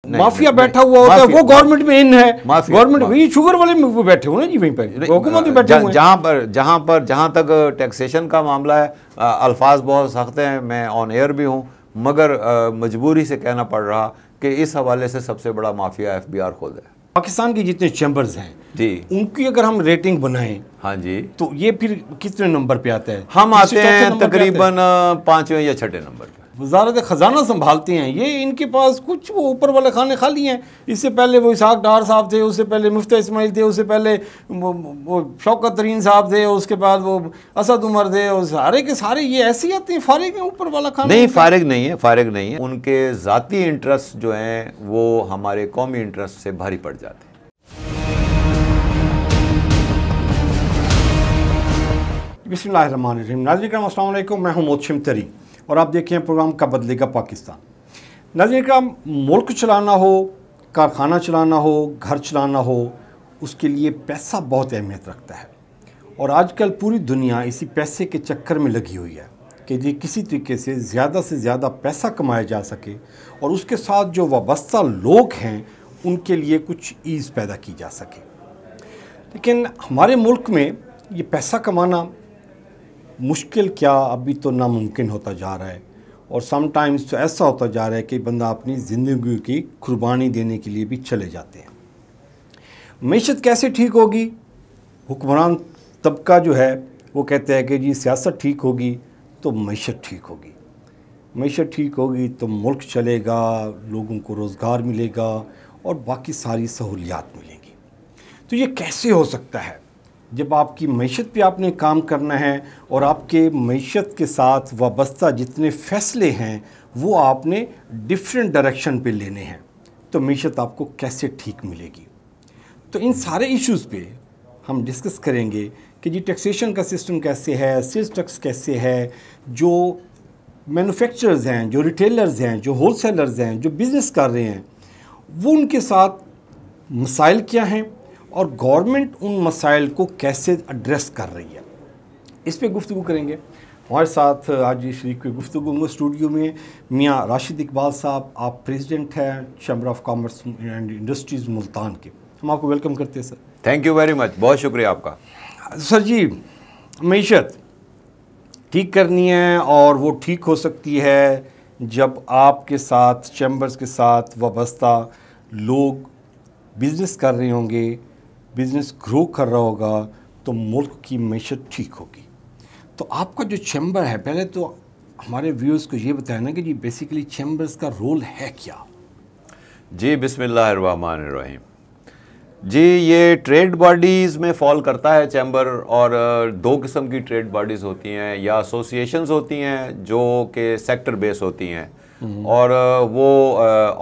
Mafia बैठा हुआ होता है, वो गवर्नमेंट में इन है, गवर्नमेंट वही शुगर वाले में वो बैठे हुए ना जी, वहीं पे हुकूमत में बैठे हुए हैं। जहाँ तक टैक्सेशन का मामला है, अल्फाज बहुत सख्त हैं, मैं ऑन एयर भी हूँ, मगर मजबूरी से कहना पड़ रहा कि इस हवाले से सबसे बड़ा माफिया FBR खुद है। पाकिस्तान के जितने चैम्बर्स हैं जी, उनकी अगर हम रेटिंग बनाएं, हाँ जी, तो ये फिर कितने नंबर पे आता है? हम आते हैं तकरीबन 5वें या 6ठे नंबर पे। वज़ारत ख़जाना संभालते हैं ये, इनके पास कुछ वो ऊपर वाले खाने खाली हैं। इससे पहले वो इसहाक डार साहब थे, उससे पहले मुफ्ती इस्माइल थे, उससे पहले वो शौकत तरीन साहब थे, उसके बाद वो असद उमर थे, और सारे के सारे ये ऐसे ही आते हैं। फारिग है ऊपर वाला खाना? नहीं, फारिग नहीं है, फारिग नहीं है। उनके ज़ाती इंटरेस्ट जो हैं वो हमारे कौमी इंटरेस्ट से भारी पड़ जाते हैं। बिस्मिल्लाहिर्रहमानिर्रहीम। नाज़रीन करम अस्सलाम वालेकुम, मैं हूं मोहसिन तरीन और आप देख रहे हैं प्रोग्राम कब बदलेगा पाकिस्तान। नाज़रीन करम, मुल्क चलाना हो, कारखाना चलाना हो, घर चलाना हो, उसके लिए पैसा बहुत अहमियत रखता है। और आजकल पूरी दुनिया इसी पैसे के चक्कर में लगी हुई है कि जी किसी तरीके से ज़्यादा पैसा कमाया जा सके और उसके साथ जो वाबस्ता लोग हैं उनके लिए कुछ ईज़ पैदा की जा सके। लेकिन हमारे मुल्क में ये पैसा कमाना मुश्किल क्या, अभी तो नामुमकिन होता जा रहा है। और समटाइम्स तो ऐसा होता जा रहा है कि बंदा अपनी ज़िंदगी की कुर्बानी देने के लिए भी चले जाते हैं। मईशत कैसे ठीक होगी? हुक्मरान तबका जो है वो कहते हैं कि जी सियासत ठीक होगी तो मईशत ठीक होगी, मईशत ठीक होगी तो मुल्क चलेगा, लोगों को रोज़गार मिलेगा और बाकी सारी सहूलियात मिलेंगी। तो ये कैसे हो सकता है जब आपकी मईशत पे आपने काम करना है और आपके मईशत के साथ वाबस्ता जितने फ़ैसले हैं वो आपने डिफरेंट डायरेक्शन पे लेने हैं, तो मईशत आपको कैसे ठीक मिलेगी? तो इन सारे इश्यूज़ पे हम डिस्कस करेंगे कि जी टैक्सेशन का सिस्टम कैसे है, सेल्स टैक्स कैसे है, जो मैन्युफैक्चरर्स हैं, जो रिटेलर्स हैं, जो होलसेलर्स हैं, जो बिज़नेस कर रहे हैं, वो उनके साथ मसाइल क्या हैं और गवर्नमेंट उन मसाइल को कैसे एड्रेस कर रही है, इस पे गुफ्तगू करेंगे। हमारे साथ आज शरीक गुफ्तगू स्टूडियो में मियाँ राशिद इकबाल साहब, आप प्रेसिडेंट हैं chamber of commerce and industries Multan के। हम आपको वेलकम करते हैं sir. Thank you very much, बहुत शुक्रिया आपका। सर जी, मईशत ठीक करनी है और वो ठीक हो सकती है जब आपके साथ चैम्बर्स के साथ वाबस्ता लोग बिज़नेस कर रहे होंगे, बिज़नेस ग्रो कर रहा होगा, तो मुल्क की मईशत ठीक होगी। तो आपका जो चैम्बर है, पहले तो हमारे व्यूअर्स को ये बताया ना कि जी बेसिकली चैम्बर्स का रोल है क्या? जी बिस्मिल्लाहिर्रहमानिर्रहीम। जी, ये ट्रेड बॉडीज़ में फॉल करता है चैम्बर, और दो किस्म की ट्रेड बॉडीज़ होती हैं, या एसोसिएशंस होती हैं जो कि सेक्टर बेस होती हैं, और वो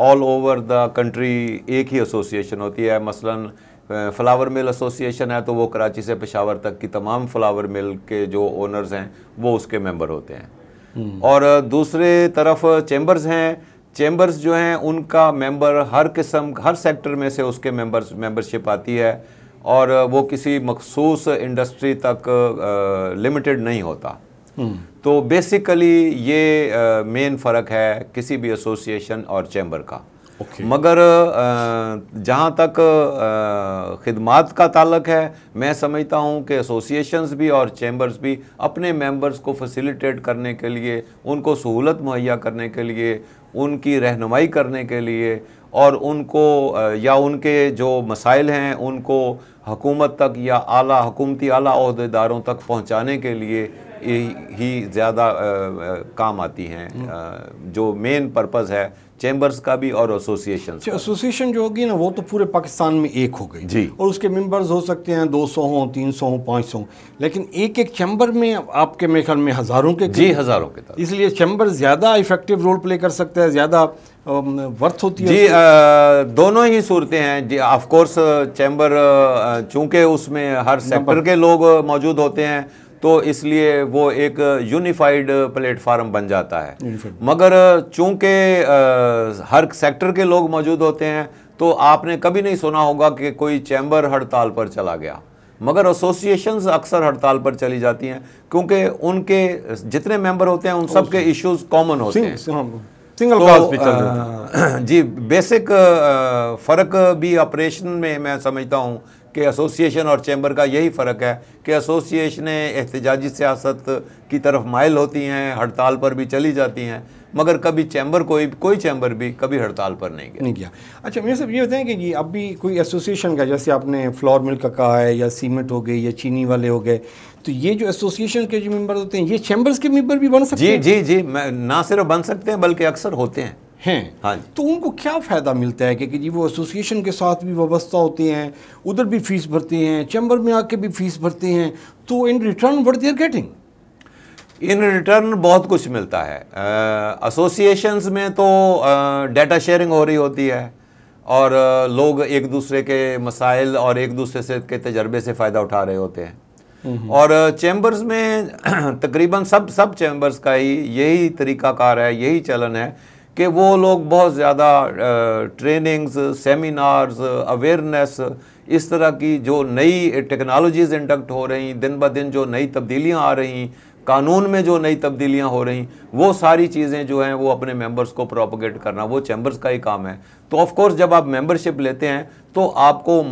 ऑल ओवर द कंट्री एक ही एसोसिएशन होती है। मसलन फ्लावर मिल एसोसिएशन है तो वो कराची से पेशावर तक की तमाम फ्लावर मिल के जो ओनर्स हैं वो उसके मेंबर होते हैं। और दूसरे तरफ चैम्बर्स हैं, चैम्बर्स जो हैं उनका मेंबर हर किस्म, हर सेक्टर में से उसके मेंबरशिप आती है, और वो किसी मखसूस इंडस्ट्री तक लिमिटेड नहीं होता। तो बेसिकली ये मेन फ़र्क है किसी भी एसोसिएशन और चैम्बर का। मगर जहाँ तक खिदमात का ताल्लुक है, मैं समझता हूँ कि एसोसिएशंस भी और चैम्बर्स भी अपने मेंबर्स को फैसिलिटेट करने के लिए, उनको सहूलत मुहैया करने के लिए, उनकी रहनुमाई करने के लिए, और उनको या उनके जो मसाइल हैं उनको हुकूमत तक या आला हुकूमती आला ओहदेदारों तक पहुँचाने के लिए ही ज़्यादा काम आती हैं। जो मेन पर्पज़ है चैम्बर्स का भी और एसोसिएशन जो होगी ना वो तो पूरे पाकिस्तान में एक हो गई जी, और उसके मेंबर्स हो सकते हैं 200 हों, 300 हों, 500, लेकिन एक एक चैम्बर में आपके मेरे ख्याल में हज़ारों के, जी हज़ारों के तरह, इसलिए चैम्बर ज़्यादा इफेक्टिव रोल प्ले कर सकता है, ज़्यादा वर्थ होती है। जी दोनों ही सूरतें हैं जी। ऑफ कोर्स चैम्बर चूँकि उसमें हर सेक्टर के लोग मौजूद होते हैं तो इसलिए वो एक यूनिफाइड प्लेटफार्म बन जाता है। मगर चूंकि हर सेक्टर के लोग मौजूद होते हैं तो आपने कभी नहीं सुना होगा कि कोई चैम्बर हड़ताल पर चला गया, मगर एसोसिएशंस अक्सर हड़ताल पर चली जाती हैं क्योंकि उनके जितने मेंबर होते हैं उन सब के इश्यूज कॉमन होते हैं। सिंगल तो, काज पे चल रहे थे। जी, बेसिक फ़र्क भी ऑपरेशन में मैं समझता हूँ कि एसोसिएशन और चैम्बर का यही फ़र्क है कि एसोसिएशनें एहतजाजी सियासत की तरफ माइल होती हैं, हड़ताल पर भी चली जाती हैं, मगर कभी चैम्बर कोई चैम्बर भी कभी हड़ताल पर नहीं गया। अच्छा, मेरे सब ये बताएं कि जी अब भी कोई एसोसिएशन का, जैसे आपने फ्लोर मिल का कहा है, या सीमेंट हो गई, या चीनी वाले हो गए, तो ये जो एसोसिएशन के जो मेंबर होते हैं, ये चैम्बर्स के मेंबर भी बन सकते हैं? जी जी जी, ना सिर्फ बन सकते हैं बल्कि अक्सर होते हैं। हाँ जी। तो उनको क्या फ़ायदा मिलता है कि जी वो एसोसिएशन के साथ भी वाबस्ता होते हैं, उधर भी फीस भरते हैं, चैम्बर में आके भी फीस भरते हैं, तो in return what they are getting? In return बहुत कुछ मिलता है। एसोसिएशंस में तो डाटा शेयरिंग हो रही होती है और लोग एक दूसरे के मसाइल और एक दूसरे से के तजर्बे से फ़ायदा उठा रहे होते हैं। और चैम्बर्स में तकरीबन सब चैम्बर्स का ही यही तरीक़ाकार है, यही चलन है कि वो लोग बहुत ज़्यादा ट्रेनिंग्स, सेमिनार्स, अवेयरनेस, इस तरह की जो नई टेक्नोलॉजीज़ इंडक्ट हो रही, दिन ब दिन जो नई तब्दीलियाँ आ रही, कानून में जो नई तब्दीलियाँ हो रही, वो सारी चीज़ें जो हैं वो अपने मेंबर्स को प्रोपोगेट करना वो चैम्बर्स का ही काम है। तो ऑफ कोर्स जब आप मेंबरशिप लेते हैं तो आपको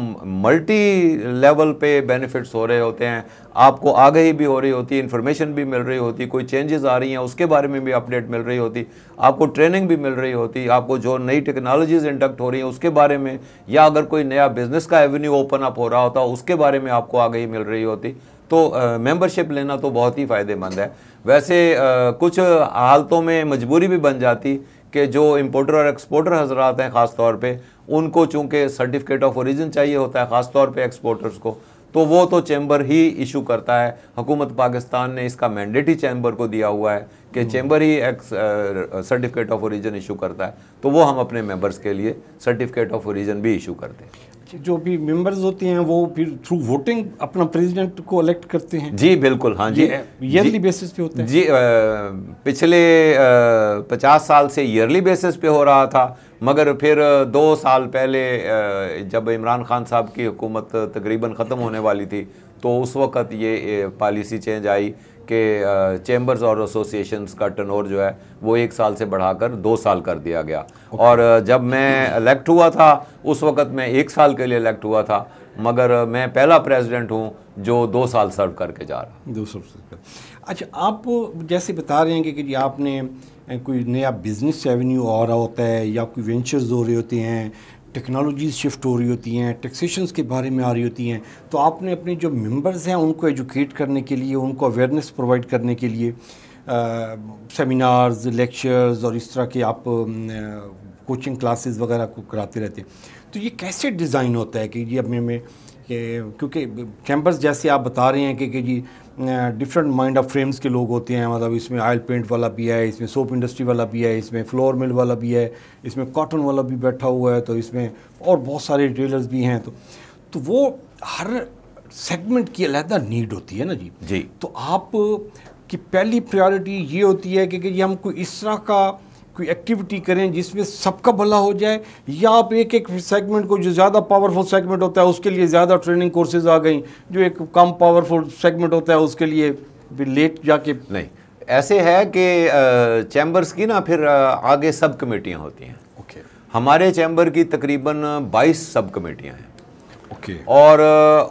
मल्टी लेवल पे बेनिफिट्स हो रहे होते हैं, आपको आगाही भी हो रही होती है, इन्फॉर्मेशन भी मिल रही होती, कोई चेंजेस आ रही हैं उसके बारे में भी अपडेट मिल रही होती, आपको ट्रेनिंग भी मिल रही होती, आपको जो नई टेक्नोलॉजीज़ इंडक्ट हो रही हैं उसके बारे में, या अगर कोई नया बिजनेस का एवेन्यू ओपन अप हो रहा होता उसके बारे में आपको आगाही मिल रही होती। तो मेंबरशिप लेना तो बहुत ही फ़ायदेमंद है। वैसे कुछ हालतों में मजबूरी भी बन जाती कि जो इंपोर्टर और एक्सपोर्टर हजरात हैं ख़ास तौर पे, उनको चूँकि सर्टिफिकेट ऑफ ओरिजिन चाहिए होता है ख़ास तौर पे एक्सपोर्टर्स को, तो वो तो चैम्बर ही इशू करता है। हुकूमत पाकिस्तान ने इसका मैंडेट ही चैम्बर को दिया हुआ है कि chamber he certificate of origin issue करता है, तो वो हम अपने मेंबर्स के लिए सर्टिफिकेट ऑफ ओरिजिन भी इशू करते हैं। जो भी मेंबर्स होते हैं वो फिर थ्रू वोटिंग अपना प्रेसिडेंट को इलेक्ट करते हैं? जी बिल्कुल, हाँ जी, ईयरली बेसिस पे होता है जी। पिछले 50 साल से ईयरली बेसिस पे हो रहा था, मगर फिर 2 साल पहले जब इमरान खान साहब की हुकूमत तकरीबन ख़त्म होने वाली थी तो उस वक़्त ये पॉलिसी चेंज आई कि चैम्बर्स और एसोसिएशंस का टर्नओवर जो है वो 1 साल से बढ़ाकर 2 साल कर दिया गया। और जब मैं इलेक्ट हुआ था उस वक़्त मैं 1 साल के लिए इलेक्ट हुआ था, मगर मैं पहला प्रेसिडेंट हूँ जो 2 साल सर्व करके जा रहा। 2 साल सर्व। अच्छा, आप जैसे बता रहे हैं कि जी आपने कोई नया बिजनेस एवेन्यू आ रहा होता है, या कोई वेंचर्स हो रहे होते हैं, टेक्नोलॉजीज़ शिफ्ट हो रही होती हैं, टैक्सेशंस के बारे में आ रही होती हैं, तो आपने अपने जो मेंबर्स हैं उनको एजुकेट करने के लिए, उनको अवेयरनेस प्रोवाइड करने के लिए सेमिनार्स, लेक्चर्स और इस तरह के आप कोचिंग क्लासेस वगैरह को कराते रहते हैं। तो ये कैसे डिज़ाइन होता है कि ये अपने में, क्योंकि चैम्बर्स जैसे आप बता रहे हैं कि जी डिफरेंट माइंड ऑफ फ्रेम्स के लोग होते हैं, मतलब इसमें ऑयल पेंट वाला भी है, इसमें सोप इंडस्ट्री वाला भी है, इसमें फ्लोर मिल वाला भी है, इसमें कॉटन वाला भी बैठा हुआ है, तो इसमें और बहुत सारे रिटेलर्स भी हैं। तो वो हर सेगमेंट की अलग नीड होती है ना जी। तो आप की पहली प्रायोरिटी ये होती है कि हम कोई इस तरह का कोई एक्टिविटी करें जिसमें सबका भला हो जाए, या आप एक एक सेगमेंट को, जो ज़्यादा पावरफुल सेगमेंट होता है उसके लिए ज़्यादा ट्रेनिंग कोर्सेज आ गई, जो एक कम पावरफुल सेगमेंट होता है उसके लिए फिर लेट जाके? नहीं, ऐसे है कि चैम्बर्स की ना फिर आगे सब कमेटियाँ होती हैं। हमारे चैम्बर की तकरीबन 22 सब कमेटियाँ हैं। और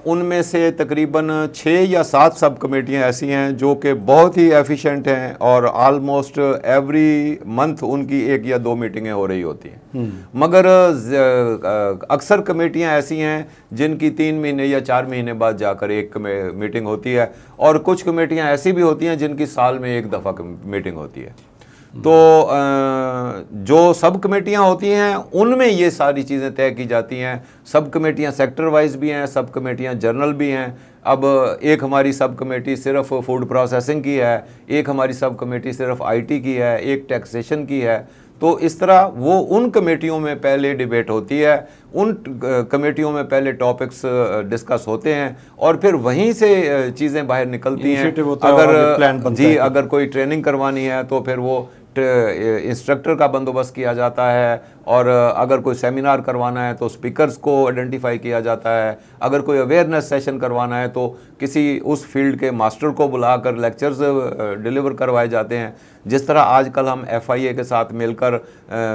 उनमें से तकरीबन 6 या 7 सब कमेटियाँ ऐसी हैं जो कि बहुत ही एफिशिएंट हैं और आलमोस्ट एवरी मंथ उनकी 1 या 2 मीटिंगें हो रही होती हैं। मगर अक्सर कमेटियाँ ऐसी हैं जिनकी 3 महीने या 4 महीने बाद जाकर एक मीटिंग होती है, और कुछ कमेटियाँ ऐसी भी होती हैं जिनकी साल में 1 दफ़ा मीटिंग होती है। तो जो सब कमेटियाँ होती हैं उनमें ये सारी चीज़ें तय की जाती हैं। सब कमेटियाँ सेक्टर वाइज भी हैं, सब कमेटियाँ जर्नल भी हैं। अब एक हमारी सब कमेटी सिर्फ फूड प्रोसेसिंग की है, एक हमारी सब कमेटी सिर्फ आईटी की है, एक टैक्सेशन की है। तो इस तरह वो उन कमेटियों में पहले डिबेट होती है, उन कमेटियों में पहले टॉपिक्स डिस्कस होते हैं, और फिर वहीं से चीज़ें बाहर निकलती हैं। अगर कोई ट्रेनिंग करवानी है तो फिर वो इंस्ट्रक्टर का बंदोबस्त किया जाता है, और अगर कोई सेमिनार करवाना है तो स्पीकर्स को आइडेंटिफाई किया जाता है, अगर कोई अवेयरनेस सेशन करवाना है तो किसी उस फील्ड के मास्टर को बुलाकर लेक्चर्स डिलीवर करवाए जाते हैं। जिस तरह आजकल हम FIA के साथ मिलकर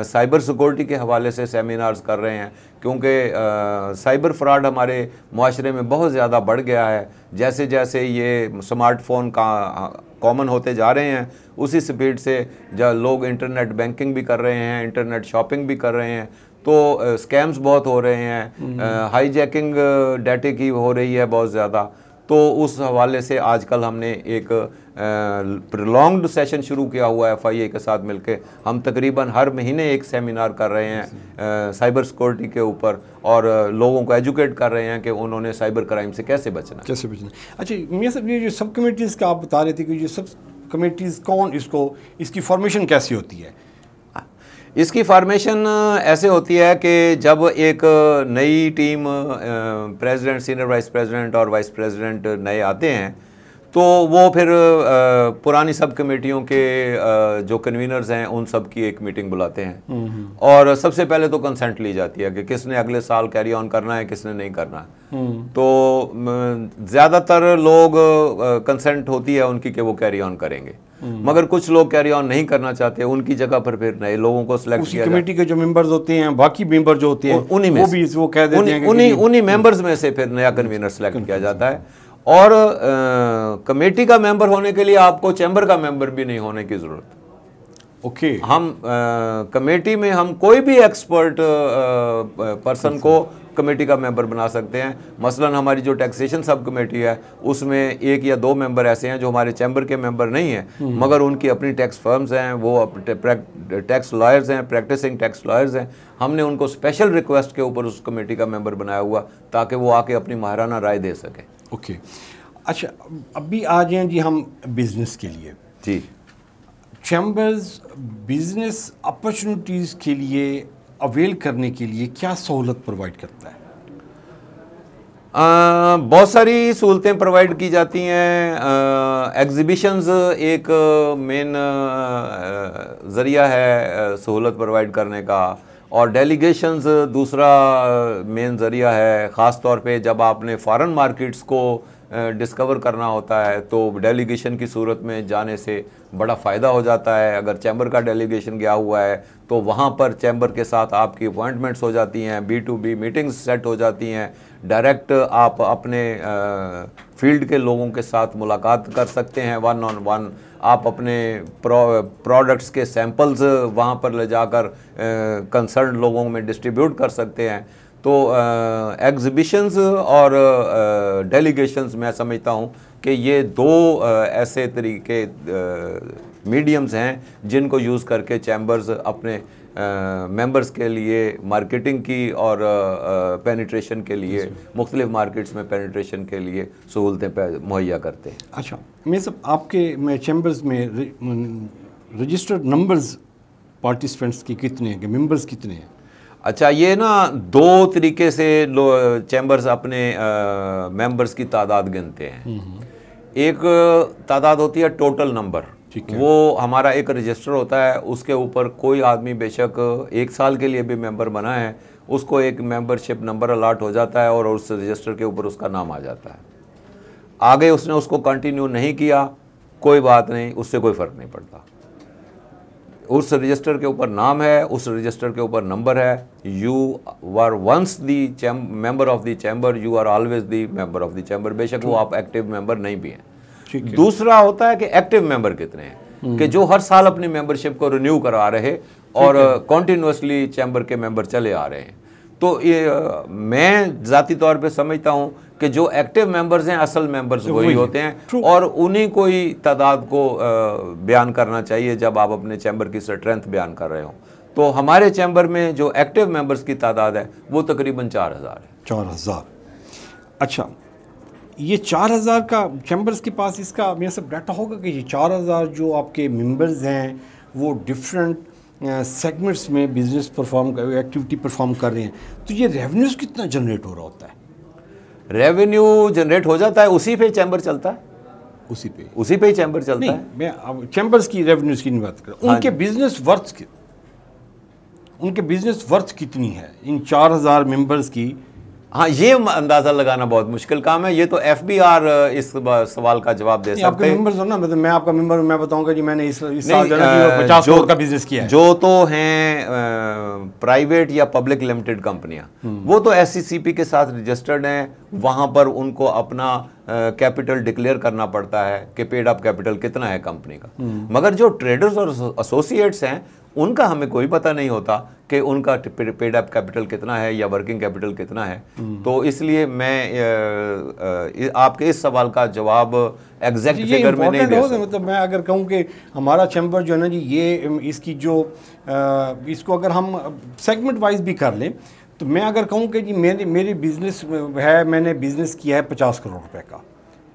साइबर सिक्योरिटी के हवाले से सेमिनार्स कर रहे हैं, क्योंकि साइबर फ्रॉड हमारे माशरे में बहुत ज़्यादा बढ़ गया है। जैसे जैसे ये स्मार्टफोन का कॉमन होते जा रहे हैं, उसी स्पीड से जब लोग इंटरनेट बैंकिंग भी कर रहे हैं, इंटरनेट शॉपिंग भी कर रहे हैं, तो स्कैम्स बहुत हो रहे हैं, हाईजैकिंग डाटे की हो रही है बहुत ज़्यादा। तो उस हवाले से आजकल हमने एक प्रोलॉन्ग्ड सेशन शुरू किया हुआ है FIA के साथ मिलके। हम तकरीबन हर महीने एक सेमिनार कर रहे हैं साइबर सिक्योरिटी के ऊपर, और लोगों को एजुकेट कर रहे हैं कि उन्होंने साइबर क्राइम से कैसे बचना। अच्छा मियां साहब, ये जो सब कमेटीज़ का आप बता रहे थे कि ये सब कमेटीज़ कौन, इसकी फॉर्मेशन कैसी होती है? इसकी फॉर्मेशन ऐसे होती है कि जब एक नई team president, senior vice president और वाइस प्रेसिडेंट नए आते हैं, तो वो फिर पुरानी सब कमेटियों के जो कन्वीनर्स हैं उन सब की एक मीटिंग बुलाते हैं, और सबसे पहले तो कंसेंट ली जाती है कि किसने अगले साल कैरी ऑन करना है, किसने नहीं करना है। तो ज़्यादातर लोग कंसेंट होती है उनकी कि वो कैरी ऑन करेंगे, मगर कुछ लोग कैरी ऑन नहीं करना चाहते, उनकी जगह पर फिर नए लोगों को सिलेक्ट किया जाता है। कमेटी के जो मेंबर्स होते हैं, बाकी मेंबर जो होते हैं, उन्हीं में वो कह देते हैं, उन्हीं मेंबर्स में से फिर नया कन्वीनर सिलेक्ट किया जाता है। और कमेटी का मेंबर होने के लिए आपको चैम्बर का मेंबर भी नहीं होने की ज़रूरत। ओके। हम कमेटी में हम कोई भी एक्सपर्ट पर्सन को कमेटी का मेंबर बना सकते हैं। मसलन हमारी जो टैक्सेशन सब कमेटी है, उसमें 1 या 2 मेंबर ऐसे हैं जो हमारे चैम्बर के मेंबर नहीं हैं, मगर उनकी अपनी टैक्स फर्म्स हैं, वो टैक्स लॉयर्स हैं, प्रैक्टिसिंग टैक्स लॉयर्स हैं। हमने उनको स्पेशल रिक्वेस्ट के ऊपर उस कमेटी का मेंबर बनाया हुआ, ताकि वो आके अपनी माहिराना राय दे सकें। ओके। अच्छा, अभी आ जाएं जी हम बिज़नेस के लिए। जी, चैम्बर्स बिज़नेस अपॉर्चुनिटीज़ के लिए अवेल करने के लिए क्या सहूलत प्रोवाइड करता है? बहुत सारी सहूलतें प्रोवाइड की जाती हैं। एग्ज़िबिशंस एक मेन ज़रिया है सहूलत प्रोवाइड करने का, और डेलीगेशंस दूसरा मेन ज़रिया है। ख़ास तौर पे जब आपने फॉरेन मार्केट्स को डिस्कवर करना होता है तो डेलीगेशन की सूरत में जाने से बड़ा फ़ायदा हो जाता है। अगर चैम्बर का डेलीगेशन गया हुआ है तो वहाँ पर चैम्बर के साथ आपकी अपॉइंटमेंट्स हो जाती हैं, B2B मीटिंग्स सेट हो जाती हैं, डायरेक्ट आप अपने फील्ड के लोगों के साथ मुलाकात कर सकते हैं, 1-on-1। आप अपने प्रोडक्ट्स के सैंपल्स वहाँ पर ले जाकर कंसर्न लोगों में डिस्ट्रीब्यूट कर सकते हैं। तो एग्ज़िबिशंस और डेलीगेशंस मैं समझता हूँ कि ये 2 ऐसे तरीके मीडियम्स हैं जिनको यूज़ करके चैम्बर्स अपने मेंबर्स के लिए मार्केटिंग की और पेनिट्रेशन के लिए, मुख्तलिफ मार्केट्स में पेनिट्रेशन के लिए सहूलतें मुहैया करते हैं। अच्छा, मैं सब आपके चैम्बर्स में रजिस्टर्ड नंबर्स पार्टिसिपेंट्स के कितने हैं, मेंबर्स कितने हैं? अच्छा, ये ना 2 तरीके से चैम्बर्स अपने मेंबर्स की तादाद गिनते हैं। एक तादाद होती है टोटल नंबर, वो हमारा एक रजिस्टर होता है, उसके ऊपर कोई आदमी बेशक 1 साल के लिए भी मेंबर बना है, उसको एक मेंबरशिप नंबर अलॉट हो जाता है और उस रजिस्टर के ऊपर उसका नाम आ जाता है। आगे उसने उसको कंटिन्यू नहीं किया, कोई बात नहीं, उससे कोई फ़र्क नहीं पड़ता। उस रजिस्टर के ऊपर नाम है, उस रजिस्टर के ऊपर नंबर है। You were once the member of the chamber, you are always the member of the chamber, बेशक वो आप एक्टिव मेंबर नहीं भी हैं। दूसरा होता है कि एक्टिव मेंबर कितने हैं, कि जो हर साल अपनी मेंबरशिप को रिन्यू करा रहे और कॉन्टिन्यूसली चैम्बर के मेंबर चले आ रहे हैं। तो ये मैं ज़ाती तौर पे समझता हूँ कि जो एक्टिव मेंबर्स हैं असल मेंबर्स वही होते हैं, और उन्हीं को ही तादाद को बयान करना चाहिए जब आप अपने चैम्बर की स्ट्रेंथ बयान कर रहे हो। तो हमारे चैम्बर में जो एक्टिव मेंबर्स की तादाद है वो तकरीबन 4000 है। 4000। अच्छा, ये 4000 का चैम्बर्स के पास इसका मेरा सब डाटा होगा कि ये 4000 जो आपके मेंबर्स हैं वो डिफरेंट सेगमेंट्स में बिजनेस एक्टिविटी परफॉर्म कर रहे हैं, तो ये रेवेन्यूज़ कितना जनरेट हो रहा होता है? रेवेन्यू जनरेट हो जाता है, उसी पे चैम्बर चलता है, उसी पे ही चैम्बर चलता है। मैं अब चैम्बर्स की रेवेन्यूज़ की नहीं बात कर रहा हूँ, उनके बिजनेस वर्थ के उनके बिजनेस वर्थ कितनी है इन 4000 मेंबर्स की? हाँ, ये अंदाजा लगाना बहुत मुश्किल काम है। ये तो FBR इस सवाल का जवाब दे सकते हैं। आपके मेंबर्स हो ना, मतलब मैं आपका मेंबर हूं, मैं बताऊंगा जी मैंने इस साल 50 करोड़ का बिजनेस किया है। जो तो हैं प्राइवेट या पब्लिक लिमिटेड कंपनियां, वो तो SCCP के साथ रजिस्टर्ड हैं। वहां पर उनको अपना कैपिटल डिक्लेयर करना पड़ता है कि पेड अप कैपिटल कितना है कंपनी का। मगर जो ट्रेडर्स और एसोसिएट्स हैं, उनका हमें कोई पता नहीं होता कि उनका पेड अप कैपिटल कितना है या वर्किंग कैपिटल कितना है। तो इसलिए मैं आपके इस सवाल का जवाब एग्जैक्ट फिगर में नहीं दे सकता। मतलब मैं अगर कहूँ कि हमारा चैम्बर जो है ना जी, ये इसकी जो इसको अगर हम सेगमेंट वाइज भी कर लें, तो मैं अगर कहूँ कि जी मेरी बिज़नेस है, मैंने बिज़नेस किया है 50 करोड़ रुपए का,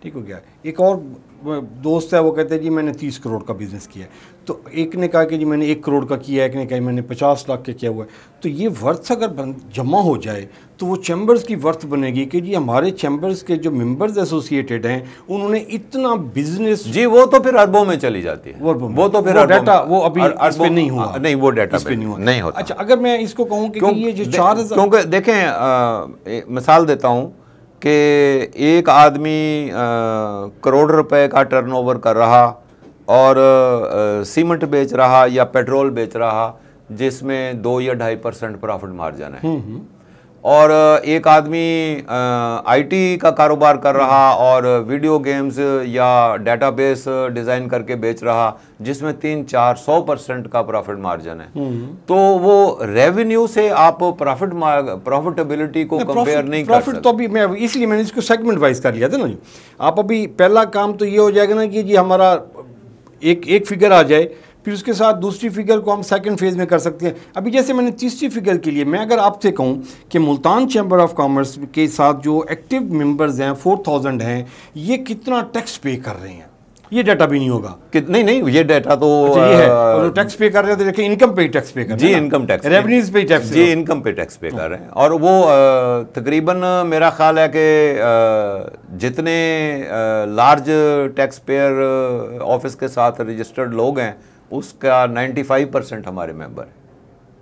ठीक हो गया। एक और दोस्त है, वो कहते हैं जी मैंने 30 करोड़ का बिज़नेस किया है। तो एक ने कहा कि जी मैंने 1 करोड़ का किया है, एक ने कहा मैंने 50 लाख का किया हुआ है। तो ये वर्थ अगर जमा हो जाए तो वो चैम्बर्स की वर्थ बनेगी कि जी हमारे चैम्बर्स के जो मेंबर्स एसोसिएटेड हैं उन्होंने इतना बिजनेस, जी वो तो फिर अरबों में चली जाती है। वो तो फिर डाटा वो अभी इस पे नहीं हुआ, नहीं वो डाटा इस पे नहीं हुआ, नहीं होता। अच्छा, अगर मैं इसको कहूँ कि ये जो 4000, क्योंकि देखें मिसाल देता हूँ कि एक आदमी करोड़ रुपए का टर्नओवर कर रहा और सीमेंट बेच रहा या पेट्रोल बेच रहा, जिसमें 2 या 2.5% प्रॉफिट मार्जिन है, और एक आदमी IT का कारोबार कर रहा और वीडियो गेम्स या डेटाबेस डिज़ाइन करके बेच रहा, जिसमें 3-4-100% का प्रॉफिट मार्जिन है। तो वो रेवेन्यू से आप प्रॉफिटेबिलिटी को कंपेयर नहीं कर सकते। तो अभी मैं इसलिए मैंने इसको सेगमेंट वाइज कर लिया था ना जी। आप अभी पहला काम तो ये हो जाएगा ना कि जी हमारा एक फिगर आ जाए, फिर उसके साथ दूसरी फिगर को हम सेकंड फेज में कर सकते हैं। अभी जैसे मैंने तीसरी फिगर के लिए मैं अगर आपसे कहूं कि मुल्तान चैम्बर ऑफ कॉमर्स के साथ जो एक्टिव मेंबर्स हैं 4000 हैं, ये कितना टैक्स पे कर रहे हैं, ये डाटा भी नहीं होगा। नहीं ये डाटा तो ये है, और टैक्स पे कर रहे हैं तो देखिए इनकम पे टैक्स पे कर रहे हैं। जी इनकम टैक्स, रेवेन्यूज पे टैक्स, जी इनकम पे टैक्स पे कर रहे हैं। और वो तकरीबन मेरा ख्याल है कि जितने लार्ज टैक्स पेयर ऑफिस के साथ रजिस्टर्ड लोग हैं, उसका 95% हमारे मेंबर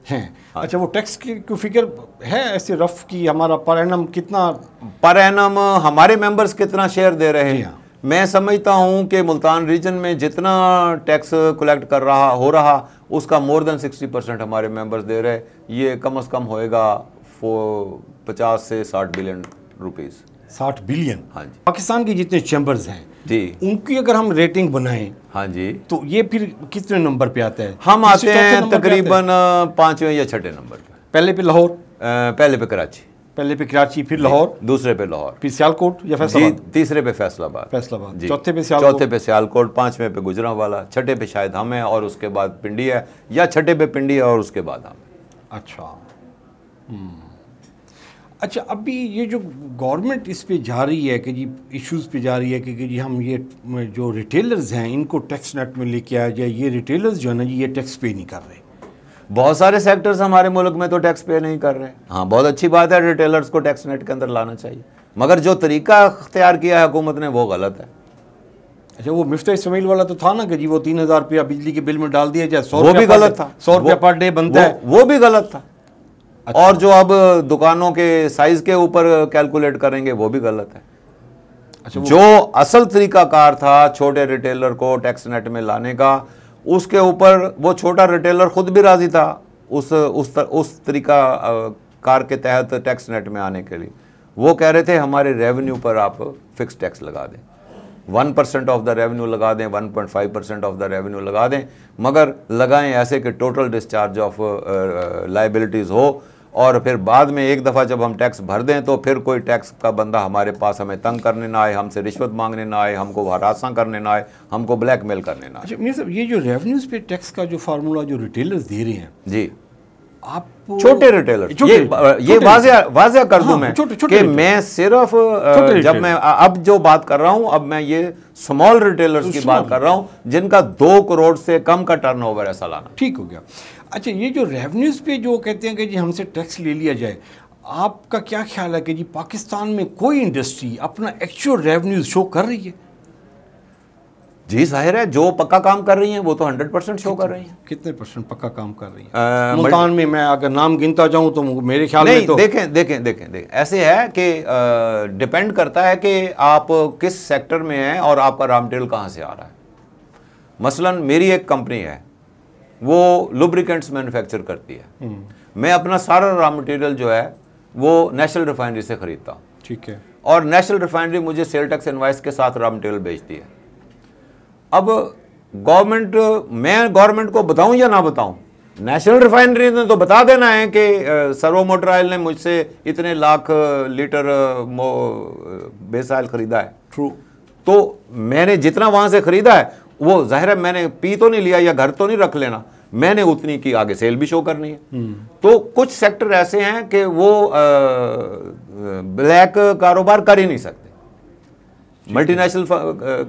हैं। अच्छा, वो टैक्स की फिगर है ऐसे रफ की हमारा पर एनम कितना, पर एनम हमारे मेंबर्स कितना शेयर दे रहे हैं? मैं समझता हूं कि मुल्तान रीजन में जितना टैक्स कलेक्ट हो रहा उसका मोर देन 60% हमारे मेंबर्स दे रहे। ये कम से कम होएगा 50 से 60 बिलियन रुपीस। 60 बिलियन? हाँ जी। पाकिस्तान के जितने चैम्बर्स हैं जी, उनकी अगर हम रेटिंग बनाएं, हाँ जी, तो ये फिर कितने नंबर पे आता है? हम आते हैं तकरीबन 5वें या 6ठे नंबर पे। पहले पे लाहौर, पहले पे कराची, पहले पे कराची, फिर लाहौर, दूसरे पे लाहौर, फिर सियालकोट या फैसलाबाद, तीसरे पे फैसलाबाद, चौथे पे सियालकोट, चौथे पे सियालकोट, 5वें पे गुजरांवाला, 6ठे पे शायद हम हैं और उसके बाद पिंडी है, या 6ठे पे पिंडी है और उसके बाद हम। अच्छा, अच्छा, अभी ये जो गवर्नमेंट इस पे जा रही है कि जी इश्यूज़ पे जा रही है कि जी हम ये जो रिटेलर्स हैं इनको टैक्स नेट में लेके आया जाए, ये रिटेलर्स जो है ना जी ये टैक्स पे नहीं कर रहे। बहुत सारे सेक्टर्स हमारे मुल्क में तो टैक्स पे नहीं कर रहे। हाँ, बहुत अच्छी बात है, रिटेलर्स को टैक्स नेट के अंदर लाना चाहिए, मगर जो तरीका अख्तियार किया है हुकूमत ने वो गलत है। अच्छा, वो मिफ्ता इस्माइल वाला तो था ना कि जी वो 3000 रुपया बिजली के बिल में डाल दिया जाए, 100 वो भी गलत था, 100 रुपया पर डे बनता है, वो भी गलत था। अच्छा। और जो अब दुकानों के साइज के ऊपर कैलकुलेट करेंगे वो भी गलत है। अच्छा, जो असल तरीकाकार था छोटे रिटेलर को टैक्स नेट में लाने का, उसके ऊपर वो छोटा रिटेलर खुद भी राजी था उस तरीका कार के तहत टैक्स नेट में आने के लिए। वो कह रहे थे हमारे रेवेन्यू पर आप फिक्स टैक्स लगा दें, 1% ऑफ द रेवेन्यू लगा दें, 1.5% ऑफ द रेवेन्यू लगा दें, मगर लगाएं ऐसे कि टोटल डिस्चार्ज ऑफ लाइबिलिटीज़ हो, और फिर बाद में एक दफ़ा जब हम टैक्स भर दें तो फिर कोई टैक्स का बंदा हमारे पास हमें तंग करने ना आए, हमसे रिश्वत मांगने ना आए, हमको हरासा करने ना आए, हमको ब्लैकमेल करने ना आए। अच्छा मीर साहब, ये जो रेवेन्यूज़ पे टैक्स का जो फार्मूला जो रिटेलर्स दे रहे हैं जी, आप छोटे रिटेलर, ये वाज़िया कर दूं मैं कि मैं सिर्फ जब मैं अब जो बात कर रहा हूं, अब मैं ये स्मॉल रिटेलर्स की बात कर रहा हूं जिनका 2 करोड़ से कम का टर्नओवर है सालाना। ठीक हो गया। अच्छा, ये जो रेवेन्यूज़ पे जो कहते हैं कि जी हमसे टैक्स ले लिया जाए, आपका क्या ख्याल है कि जी पाकिस्तान में कोई इंडस्ट्री अपना एक्चुअल रेवेन्यूज शो कर रही है? जी जाहिर है, जो पक्का काम कर रही हैं वो तो 100% शो कर रही हैं। कितने परसेंट पक्का काम कर रही हैं मुल्तान में? मैं अगर नाम गिनता जाऊं तो मेरे ख्याल में तो देखें ऐसे है कि डिपेंड करता है कि आप किस सेक्टर में हैं और आपका रॉ मटेरियल कहाँ से आ रहा है। मसलन मेरी एक कंपनी है, वो लुब्रिकेंट्स मैन्युफैक्चर करती है। मैं अपना सारा रॉ मटेरियल जो है वो नेशनल रिफाइनरी से खरीदता हूँ। ठीक है। और नेशनल रिफाइनरी मुझे सेल टैक्स इनवाइस के साथ रॉ मटेरियल बेचती है। अब मैं गवर्नमेंट को बताऊं या ना बताऊं, नेशनल रिफाइनरी ने तो बता देना है कि सर्वो मोटर ऑयल ने मुझसे इतने लाख लीटर बेस ऑयल खरीदा है। ट्रू। तो मैंने जितना वहां से खरीदा है वो जाहिर है मैंने पी तो नहीं लिया या घर तो नहीं रख लेना, मैंने उतनी की आगे सेल भी शो करनी है। तो कुछ सेक्टर ऐसे हैं कि वो ब्लैक कारोबार कर ही नहीं सकते। मल्टीनेशनल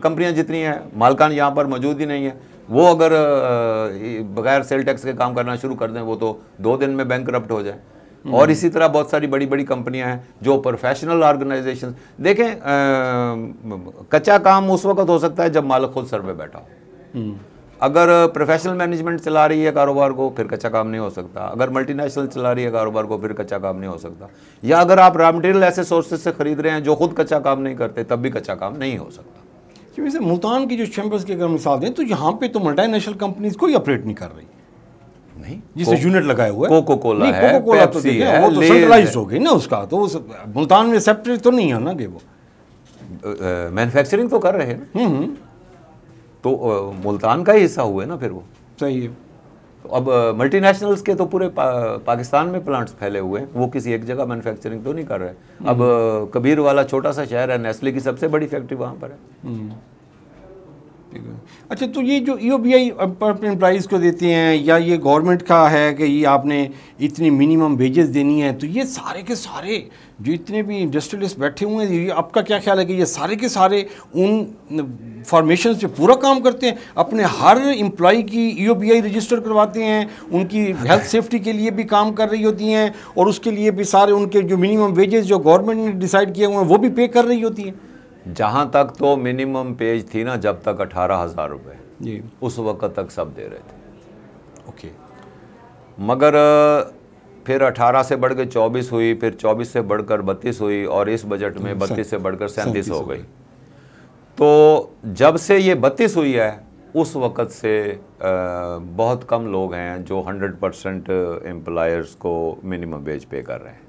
कंपनियां जितनी हैं, मालकान यहाँ पर मौजूद ही नहीं है, वो अगर बगैर सेल टैक्स के काम करना शुरू कर दें वो तो 2 दिन में बैंकरप्ट हो जाए। और इसी तरह बहुत सारी बड़ी बड़ी कंपनियां हैं जो प्रोफेशनल ऑर्गेनाइजेशन। देखें कच्चा काम उस वक्त हो सकता है जब मालिक खुद सर पे बैठा हो। अगर प्रोफेशनल मैनेजमेंट चला रही है कारोबार को फिर कच्चा काम नहीं हो सकता। अगर मल्टीनेशनल चला रही है कारोबार को फिर कच्चा काम नहीं हो सकता। या अगर आप रॉ मटेरियल ऐसे सोर्सेज से खरीद रहे हैं जो खुद कच्चा काम नहीं करते तब भी कच्चा काम नहीं हो सकता। वैसे मुल्तान की जो चैम्बर्स की अगर मिसाल दें तो यहाँ पे तो मल्टीनेशनल कंपनीज कोई ऑपरेट नहीं कर रही। नहीं, जिससे यूनिट लगाए हुए कोको कोला है, पेप्सी है, वो तो सेंट्रलाइज्ड हो गई ना उसका, तो मुल्तान में सेपरेट तो नहीं है ना कि वो मैन्युफैक्चरिंग तो कर रहे हैं ना। तो मुल्तान का ही हिस्सा हुए ना फिर वो। सही है। तो अब मल्टीनेशनल्स के तो पूरे पाकिस्तान में प्लांट्स फैले हुए हैं, वो किसी एक जगह मैन्युफैक्चरिंग तो नहीं कर रहे। अब कबीर वाला छोटा सा शहर है, नेस्ले की सबसे बड़ी फैक्ट्री वहाँ पर है। अच्छा, तो ये जो EOBI अपने एम्प्लॉइज़ को देते हैं या ये गवर्नमेंट का है कि ये आपने इतनी मिनिमम वेजेस देनी है, तो ये सारे के सारे जो इतने भी इंडस्ट्रियलिस्ट बैठे हुए हैं, ये आपका क्या ख्याल है कि ये सारे के सारे उन फॉर्मेशन से पूरा काम करते हैं, अपने हर एम्प्लॉई की EOBI रजिस्टर करवाते हैं, उनकी हेल्थ सेफ्टी के लिए भी काम कर रही होती हैं और उसके लिए भी सारे उनके जो मिनिमम वेजेस जो गवर्नमेंट ने डिसाइड किए हुए हैं वो भी पे कर रही होती हैं? जहाँ तक तो मिनिमम पेज थी ना, जब तक 18,000 रुपये जी उस वक्त तक सब दे रहे थे। ओके। मगर फिर 18 से बढ़ के 24 हुई, फिर 24 से बढ़कर 32 हुई और इस बजट में 32 से बढ़कर 37 हो गई। तो जब से ये 32 हुई है उस वक़्त से बहुत कम लोग हैं जो 100% एम्प्लॉयर्स को मिनिमम वेज पे कर रहे हैं।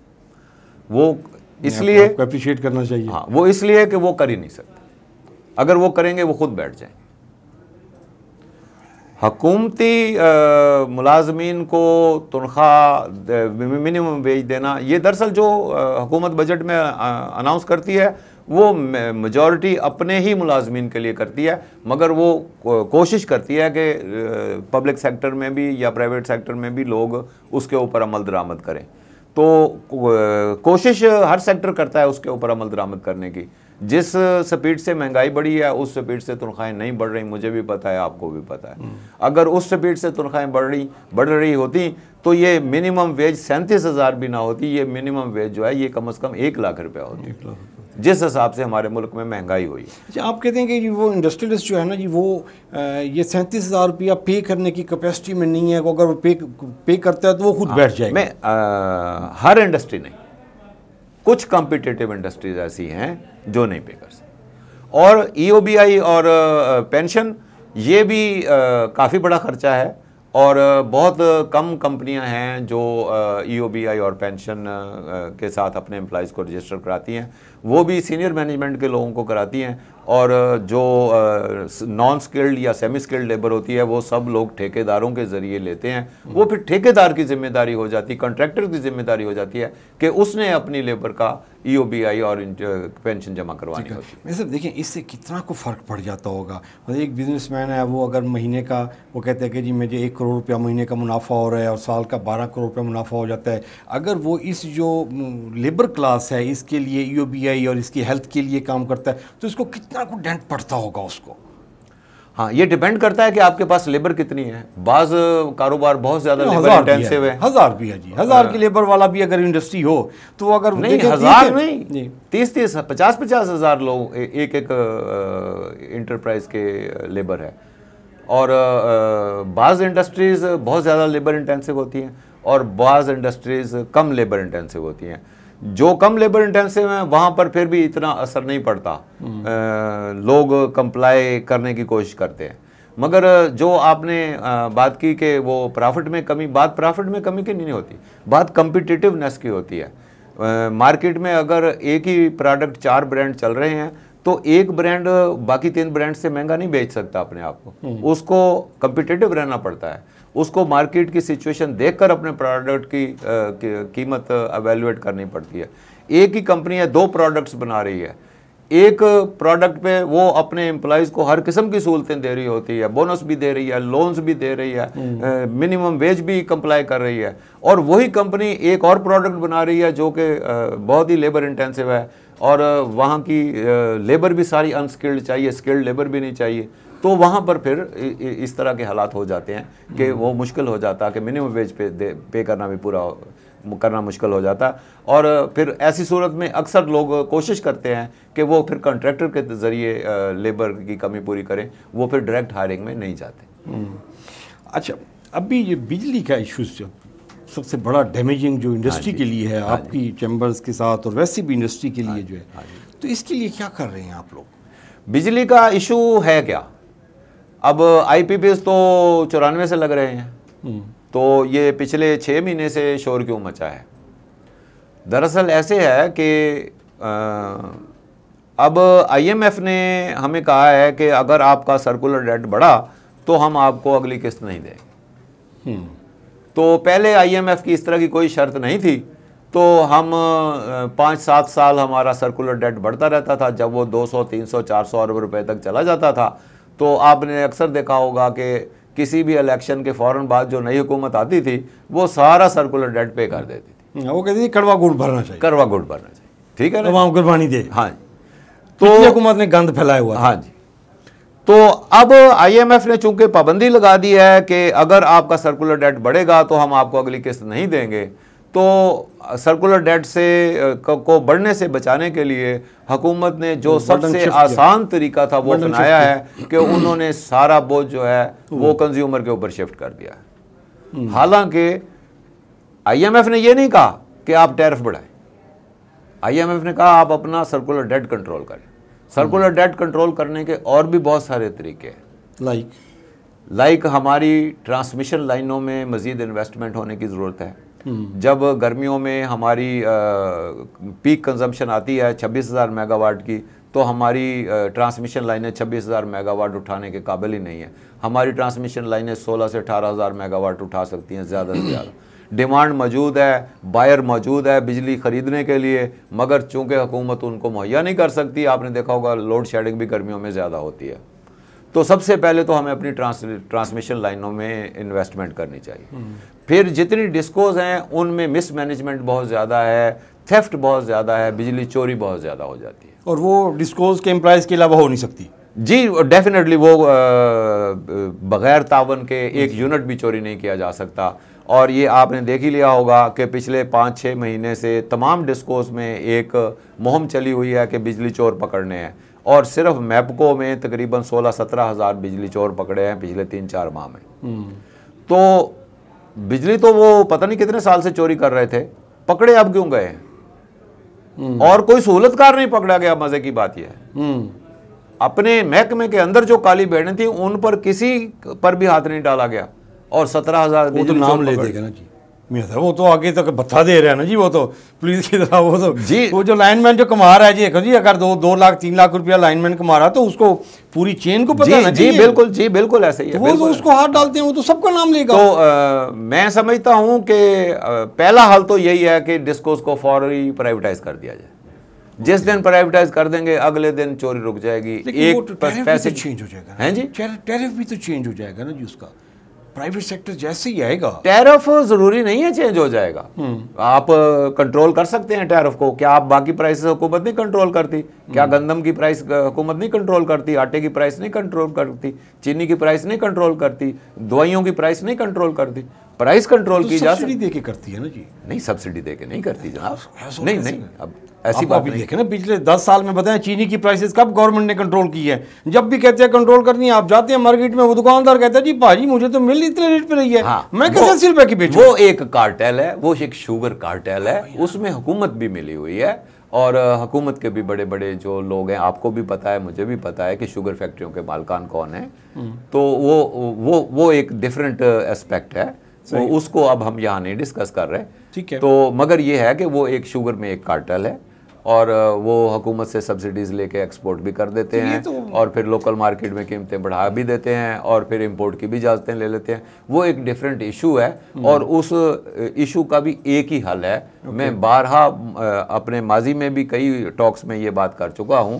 वो इसलिए अप्रिशिएट करना चाहिए। हाँ, वो इसलिए कि वो कर ही नहीं सकते। अगर वो करेंगे वो खुद बैठ जाएंगे। हुकूमती मुलाजमीन को तनख्वाह मिनिमम वेज देना, ये दरअसल जो हुकूमत बजट में अनाउंस करती है वो मेजॉरिटी अपने ही मुलाजमीन के लिए करती है, मगर वो कोशिश करती है कि पब्लिक सेक्टर में भी या प्राइवेट सेक्टर में भी लोग उसके ऊपर अमल दरामद करें। तो कोशिश हर सेक्टर करता है उसके ऊपर अमल दरामद करने की। जिस स्पीड से महंगाई बढ़ी है उस स्पीड से तनख्वाहें नहीं बढ़ रही, मुझे भी पता है, आपको भी पता है। अगर उस स्पीड से तनख्वाहें बढ़ रही होती तो ये मिनिमम वेज 37,000 भी ना होती, ये मिनिमम वेज जो है ये कम से कम 1 लाख रुपया होती, जिस हिसाब से हमारे मुल्क में महंगाई हुई है। अच्छा, आप कहते हैं कि वो इंडस्ट्रियलिस्ट जो है ना जी, वो ये 37,000 रुपया पे करने की कैपेसिटी में नहीं है, अगर वो पे करता है तो वो खुद बैठ जाएगा। मैं हर इंडस्ट्री नहीं, कुछ कॉम्पिटिटिव इंडस्ट्रीज ऐसी हैं जो नहीं पे कर सकती। और EOBI और पेंशन ये भी काफ़ी बड़ा खर्चा है और बहुत कम कंपनियां हैं जो EOBI और पेंशन के साथ अपने एम्प्लॉइज़ को रजिस्टर कराती हैं। वो भी सीनियर मैनेजमेंट के लोगों को कराती हैं और जो नॉन स्किल्ड या सेमी स्किल्ड लेबर होती है वो सब लोग ठेकेदारों के ज़रिए लेते हैं। वो फिर ठेकेदार की जिम्मेदारी हो जाती है, कॉन्ट्रैक्टर की जिम्मेदारी हो जाती है कि उसने अपनी लेबर का EOBI और पेंशन जमा करवानी होती है। वैसे देखिए इससे कितना को फ़र्क पड़ जाता होगा। मतलब एक बिजनेसमैन है, वो अगर महीने का वो कहते हैं कि जी मुझे 1 करोड़ रुपया महीने का मुनाफा हो रहा है और साल का 12 करोड़ रुपया मुनाफा हो जाता है, अगर वो इस जो लेबर क्लास है इसके लिए EOBI और इसकी हेल्थ के लिए काम करता है तो इसको कितना को डेंट पड़ता होगा उसको। हाँ, ये डिपेंड करता है कि आपके पास लेबर कितनी है। बाज कारोबार बहुत ज्यादा लेबर इंटेंसिव है। 1000 भी है जी, 1000 की लेबर वाला भी अगर इंडस्ट्री हो तो अगर नहीं, 1000 नहीं, 30-30 50-50 हज़ार लोग एक इंटरप्राइज के लेबर है। और बाज इंडस्ट्रीज बहुत ज़्यादा लेबर इंटेंसिव होती हैं और बाज इंडस्ट्रीज कम लेबर इंटेंसिव होती हैं। जो कम लेबर इंटेंसिव हैं वहाँ पर फिर भी इतना असर नहीं पड़ता, लोग कंप्लाई करने की कोशिश करते हैं। मगर जो आपने बात की कि वो प्रॉफिट में कमी, बात प्रॉफिट में कमी की नहीं होती, बात कम्पिटिटिवनेस की होती है। मार्केट में अगर एक ही प्रोडक्ट 4 ब्रांड चल रहे हैं तो एक ब्रांड बाकी 3 ब्रांड से महंगा नहीं बेच सकता अपने आप को, उसको कम्पिटिटिव रहना पड़ता है, उसको मार्केट की सिचुएशन देखकर अपने प्रोडक्ट की कीमत एवेल्युएट करनी पड़ती है। एक ही कंपनी है 2 प्रोडक्ट्स बना रही है, एक प्रोडक्ट पे वो अपने एम्प्लॉइज़ को हर किस्म की सहूलतें दे रही होती है, बोनस भी दे रही है, लोन्स भी दे रही है, मिनिमम वेज भी कंप्लाई कर रही है, और वही कंपनी एक और प्रोडक्ट बना रही है जो कि बहुत ही लेबर इंटेंसिव है और वहाँ की लेबर भी सारी अनस्किल्ड चाहिए, स्किल्ड लेबर भी नहीं चाहिए। तो वहाँ पर फिर इस तरह के हालात हो जाते हैं कि वो मुश्किल हो जाता है कि मिनिमम वेज पे करना भी पूरा करना मुश्किल हो जाता है। और फिर ऐसी सूरत में अक्सर लोग कोशिश करते हैं कि वो फिर कॉन्ट्रैक्टर के ज़रिए लेबर की कमी पूरी करें, वो फिर डायरेक्ट हायरिंग में नहीं जाते। अच्छा, अभी ये बिजली का इशू सबसे बड़ा डैमेजिंग जो इंडस्ट्री के लिए है, आपकी चैम्बर्स के साथ और वैसे भी इंडस्ट्री के लिए जो है, तो इसके लिए क्या कर रहे हैं आप लोग? बिजली का इशू है क्या? अब IPPs तो 94 से लग रहे हैं, तो ये पिछले 6 महीने से शोर क्यों मचा है? दरअसल ऐसे है कि अब IMF ने हमें कहा है कि अगर आपका सर्कुलर डेट बढ़ा तो हम आपको अगली किस्त नहीं देंगे। तो पहले IMF की इस तरह की कोई शर्त नहीं थी, तो हम 5-7 साल हमारा सर्कुलर डेट बढ़ता रहता था। जब वो 200, 300, 400 अरब रुपए तक चला जाता था तो आपने अक्सर देखा होगा कि किसी भी इलेक्शन के फ़ौरन बाद जो नई हुकूमत आती थी वो सारा सर्कुलर डेट पे कर देती थी। वो कहती थी कड़वा गुड़ भरना चाहिए, कड़वा गुड़ भरना चाहिए, ठीक है ना, तमाम कुर्बानी दे। हाँ, तो हुकूमत ने गंद फैलाया हुआ। हाँ जी। तो अब IMF ने चूंकि पाबंदी लगा दी है कि अगर आपका सर्कुलर डेट बढ़ेगा तो हम आपको अगली किस्त नहीं देंगे, तो सर्कुलर डेट से को बढ़ने से बचाने के लिए हुकूमत ने जो सबसे आसान तरीका था वो अपनाया है कि उन्होंने सारा बोझ जो है वो कंज्यूमर के ऊपर शिफ्ट कर दिया है। हालांकि IMF ने ये नहीं कहा कि आप टैरिफ बढ़ाएं, IMF ने कहा आप अपना सर्कुलर डेट कंट्रोल करें। सर्कुलर डेट कंट्रोल करने के और भी बहुत सारे तरीके हैं, लाइक हमारी ट्रांसमिशन लाइनों में मज़ीद इन्वेस्टमेंट होने की ज़रूरत है। जब गर्मियों में हमारी पीक कंजम्पशन आती है 26,000 मेगावाट की, तो हमारी ट्रांसमिशन लाइनें 26,000 मेगावाट उठाने के काबिल ही नहीं है। हमारी ट्रांसमिशन लाइनें 16 से 18,000 मेगावाट उठा सकती हैं ज़्यादा से ज़्यादा। डिमांड मौजूद है, बायर मौजूद है बिजली ख़रीदने के लिए, मगर चूँकि हुकूमत उनको मुहैया नहीं कर सकती। आपने देखा होगा लोड शेडिंग भी गर्मियों में ज़्यादा होती है। तो सबसे पहले तो हमें अपनी ट्रांसमिशन लाइनों में इन्वेस्टमेंट करनी चाहिए। फिर जितनी डिस्कोज हैं उनमें मिसमैनेजमेंट बहुत ज़्यादा है, थेफ्ट बहुत ज़्यादा है, बिजली चोरी बहुत ज़्यादा हो जाती है, और वो डिस्कोज के एम्प्लॉइज़ के अलावा हो नहीं सकती। जी डेफिनेटली, वो बग़ैर तावन के एक यूनिट भी चोरी नहीं किया जा सकता। और ये आपने देख ही लिया होगा कि पिछले 5-6 महीने से तमाम डिस्कोज में एक मुहिम चली हुई है कि बिजली चोर पकड़ने हैं, और सिर्फ मैपको में तकरीबन 16-17 हज़ार बिजली चोर पकड़े हैं पिछले 3-4 माह में। तो बिजली तो वो पता नहीं कितने साल से चोरी कर रहे थे, पकड़े अब क्यों गए हैं? और कोई सहूलतकार नहीं पकड़ा गया। मजे की बात यह है अपने महकमे के अंदर जो काली भेड़ें थी उन पर किसी पर भी हाथ नहीं डाला गया, और 17,000 वो तो नाम ले देगा ना जी, वो तो आगे तक बता दे रहा है ना जी, वो तो पुलिस की तरह। वो तो जी, वो जो लाइनमैन जो कमा रहा है जी, जी अगर 2 लाख 3 लाख रुपया लाइनमैन कमा रहा है तो उसको पूरी चेन को पता है ना जी। बिल्कुल जी, बिल्कुल ऐसे ही है। वो तो उसको हाथ डालते हैं, वो तो सबका नाम लेगा। तो मैं समझता हूँ कि पहला हल तो यही है कि डिस्कोस को फौरी प्राइवेटाइज कर दिया जाए। जिस दिन प्राइवेटाइज कर देंगे अगले दिन चोरी रुक जाएगी। एक पैसे चेंज हो जाएगा, है जी, टैरिफ भी तो चेंज हो जाएगा ना जी उसका। प्राइवेट सेक्टर जैसे ही आएगा, टैरिफ जरूरी नहीं है चेंज हो जाएगा। आप कंट्रोल कर सकते हैं टैरिफ को। क्या आप बाकी प्राइसेस हुकूमत नहीं कंट्रोल करती? क्या गंदम की प्राइस हुकूमत नहीं कंट्रोल करती? आटे की प्राइस नहीं कंट्रोल करती? चीनी की प्राइस नहीं कंट्रोल करती? दवाइयों की प्राइस नहीं कंट्रोल करती? प्राइस कंट्रोल की जा सकती दे के करती है ना जी। नहीं, सब्सिडी दे के नहीं करती जनाब। नहीं नहीं, अब ऐसी ऐसी बात बात नहीं। देखें ना, पिछले 10 साल में बताएं चीनी की प्राइसेस कब गवर्नमेंट ने कंट्रोल की है? जब भी कहते हैं कंट्रोल करनी है, आप जाते हैं मार्केट में, वो दुकानदार कहता है जी भाजी मुझे तो मिल इतने रेट पे रही है, हाँ, मैं कैसे 80 रुपए की बेचूं? वो एक कार्टेल है, वो एक शुगर कार्टेल है, उसमें हुकूमत भी मिली हुई है। और हुकूमत के भी बड़े बड़े जो लोग हैं, आपको भी पता है, मुझे भी पता है कि शुगर फैक्ट्रियों के मालकान कौन है। तो वो एक डिफरेंट एस्पेक्ट है, तो उसको अब हम यहाँ नहीं डिस्कस कर रहे। ठीक है। तो मगर ये है कि वो एक शुगर में एक कार्टेल है, और वो हुकूमत से सब्सिडीज लेके एक्सपोर्ट भी कर देते हैं, और फिर लोकल मार्केट में कीमतें बढ़ा भी देते हैं, और फिर इंपोर्ट की भी इजाज़तें ले लेते हैं। वो एक डिफरेंट इशू है, और उस इशू का भी एक ही हल है। मैं बारहा अपने माजी में भी कई टॉक्स में ये बात कर चुका हूँ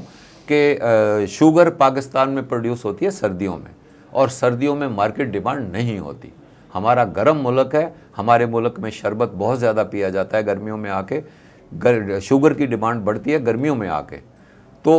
कि शुगर पाकिस्तान में प्रोड्यूस होती है सर्दियों में, और सर्दियों में मार्केट डिमांड नहीं होती। हमारा गर्म मुल्क है, हमारे मुल्क में शरबत बहुत ज़्यादा पिया जाता है गर्मियों में आके, शुगर की डिमांड बढ़ती है गर्मियों में आके। तो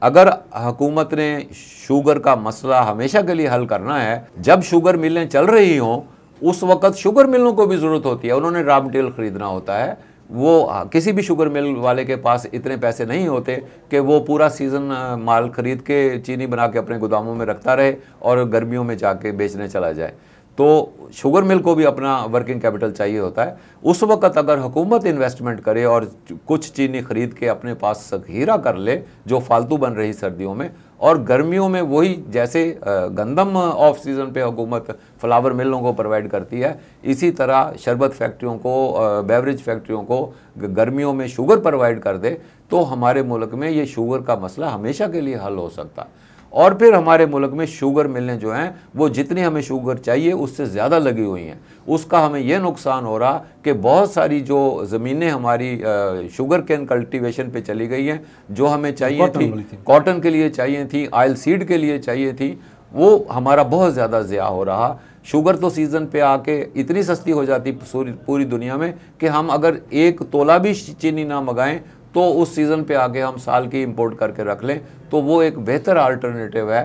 अगर हुकूमत ने शुगर का मसला हमेशा के लिए हल करना है, जब शुगर मिलें चल रही हों उस वक़्त शुगर मिलों को भी ज़रूरत होती है, उन्होंने रॉ मटेरियल ख़रीदना होता है। वो किसी भी शुगर मिल वाले के पास इतने पैसे नहीं होते कि वो पूरा सीज़न माल ख़रीद के चीनी बना के अपने गोदामों में रखता रहे और गर्मियों में जाके बेचने चला जाए। तो शुगर मिल को भी अपना वर्किंग कैपिटल चाहिए होता है। उस वक़्त अगर हुकूमत इन्वेस्टमेंट करे और कुछ चीनी ख़रीद के अपने पास ज़ख़ीरा कर ले जो फालतू बन रही सर्दियों में, और गर्मियों में वही जैसे गंदम ऑफ सीज़न पे हुकूमत फ्लावर मिलों को प्रोवाइड करती है, इसी तरह शरबत फैक्ट्रियों को, बेवरेज फैक्ट्रियों को गर्मियों में शुगर प्रोवाइड कर दे, तो हमारे मुल्क में ये शुगर का मसला हमेशा के लिए हल हो सकता है। और फिर हमारे मुल्क में शुगर मिलें जो हैं वो जितनी हमें शुगर चाहिए उससे ज़्यादा लगी हुई हैं। उसका हमें यह नुकसान हो रहा कि बहुत सारी जो ज़मीनें हमारी शुगर केन कल्टीवेशन पे चली गई हैं, जो हमें चाहिए थी, कॉटन के लिए चाहिए थी, ऑयल सीड के लिए चाहिए थी, वो हमारा बहुत ज़्यादा ज़िया हो रहा। शुगर तो सीज़न पे आके इतनी सस्ती हो जाती पूरी दुनिया में कि हम अगर 1 तोला भी चीनी ना मंगाएं तो उस सीज़न पे आके हम साल की इंपोर्ट करके रख लें, तो वो एक बेहतर अल्टरनेटिव है।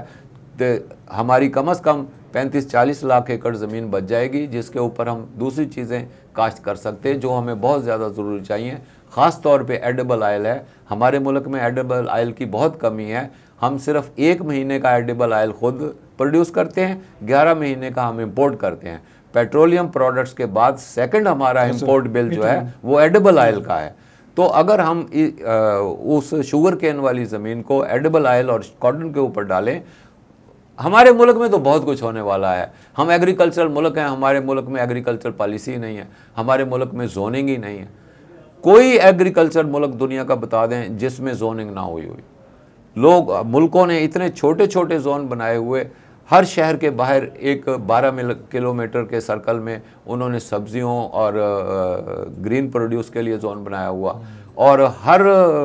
तो हमारी कम से कम 35-40 लाख एकड़ ज़मीन बच जाएगी, जिसके ऊपर हम दूसरी चीज़ें काश्त कर सकते हैं जो हमें बहुत ज़्यादा ज़रूरी चाहिए। ख़ास तौर पे एडिबल आयल है, हमारे मुल्क में एडिबल आयल की बहुत कमी है। हम सिर्फ 1 महीने का एडिबल आयल खुद प्रोड्यूस करते हैं, 11 महीने का हम इम्पोर्ट करते हैं। पेट्रोलियम प्रोडक्ट्स के बाद सेकंड हमारा इम्पोर्ट बिल जो है वो एडिबल आयल का है। तो अगर हम उस शुगर केन वाली ज़मीन को एडिबल आयल और कॉटन के ऊपर डालें, हमारे मुल्क में तो बहुत कुछ होने वाला है। हम एग्रीकल्चरल मुल्क हैं, हमारे मुल्क में एग्रीकल्चर पॉलिसी नहीं है, हमारे मुल्क में जोनिंग ही नहीं है। कोई एग्रीकल्चर मुल्क दुनिया का बता दें जिसमें जोनिंग ना हुई हुई। लोग मुल्कों ने इतने छोटे छोटे जोन बनाए हुए, हर शहर के बाहर एक 12 किलोमीटर के सर्कल में उन्होंने सब्जियों और ग्रीन प्रोड्यूस के लिए जोन बनाया हुआ, और हर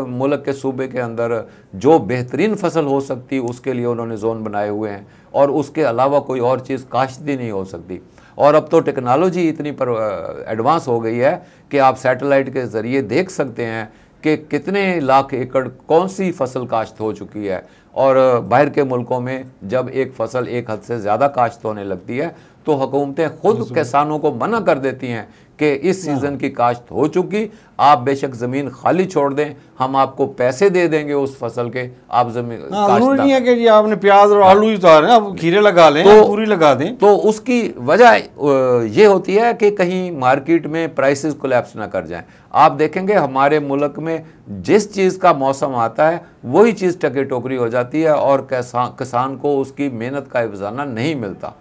मुल्क के सूबे के अंदर जो बेहतरीन फसल हो सकती उसके लिए उन्होंने जोन बनाए हुए हैं, और उसके अलावा कोई और चीज़ काश्त ही नहीं हो सकती। और अब तो टेक्नोलॉजी इतनी पर एडवांस हो गई है कि आप सैटेलाइट के ज़रिए देख सकते हैं कि कितने लाख एकड़ कौन सी फसल काश्त हो चुकी है। और बाहर के मुल्कों में जब एक फसल एक हद से ज़्यादा काश्त होने लगती है तो हुकूमतें खुद किसानों को मना कर देती हैं कि इस सीज़न की काश्त हो चुकी, आप बेशक ज़मीन खाली छोड़ दें, हम आपको पैसे दे देंगे उस फसल के, आप ज़मीन काश्त नहीं है कि जी आपने प्याज और आलू ही उतारे, आप खीरे लगा लें, तो पूरी लगा दें। तो उसकी वजह ये होती है कि कहीं मार्केट में प्राइसेस कोलैप्स ना कर जाएं। आप देखेंगे हमारे मुल्क में जिस चीज़ का मौसम आता है वही चीज़ टके टोकरी हो जाती है, और किसान को उसकी मेहनत का इवज़ाना नहीं मिलता।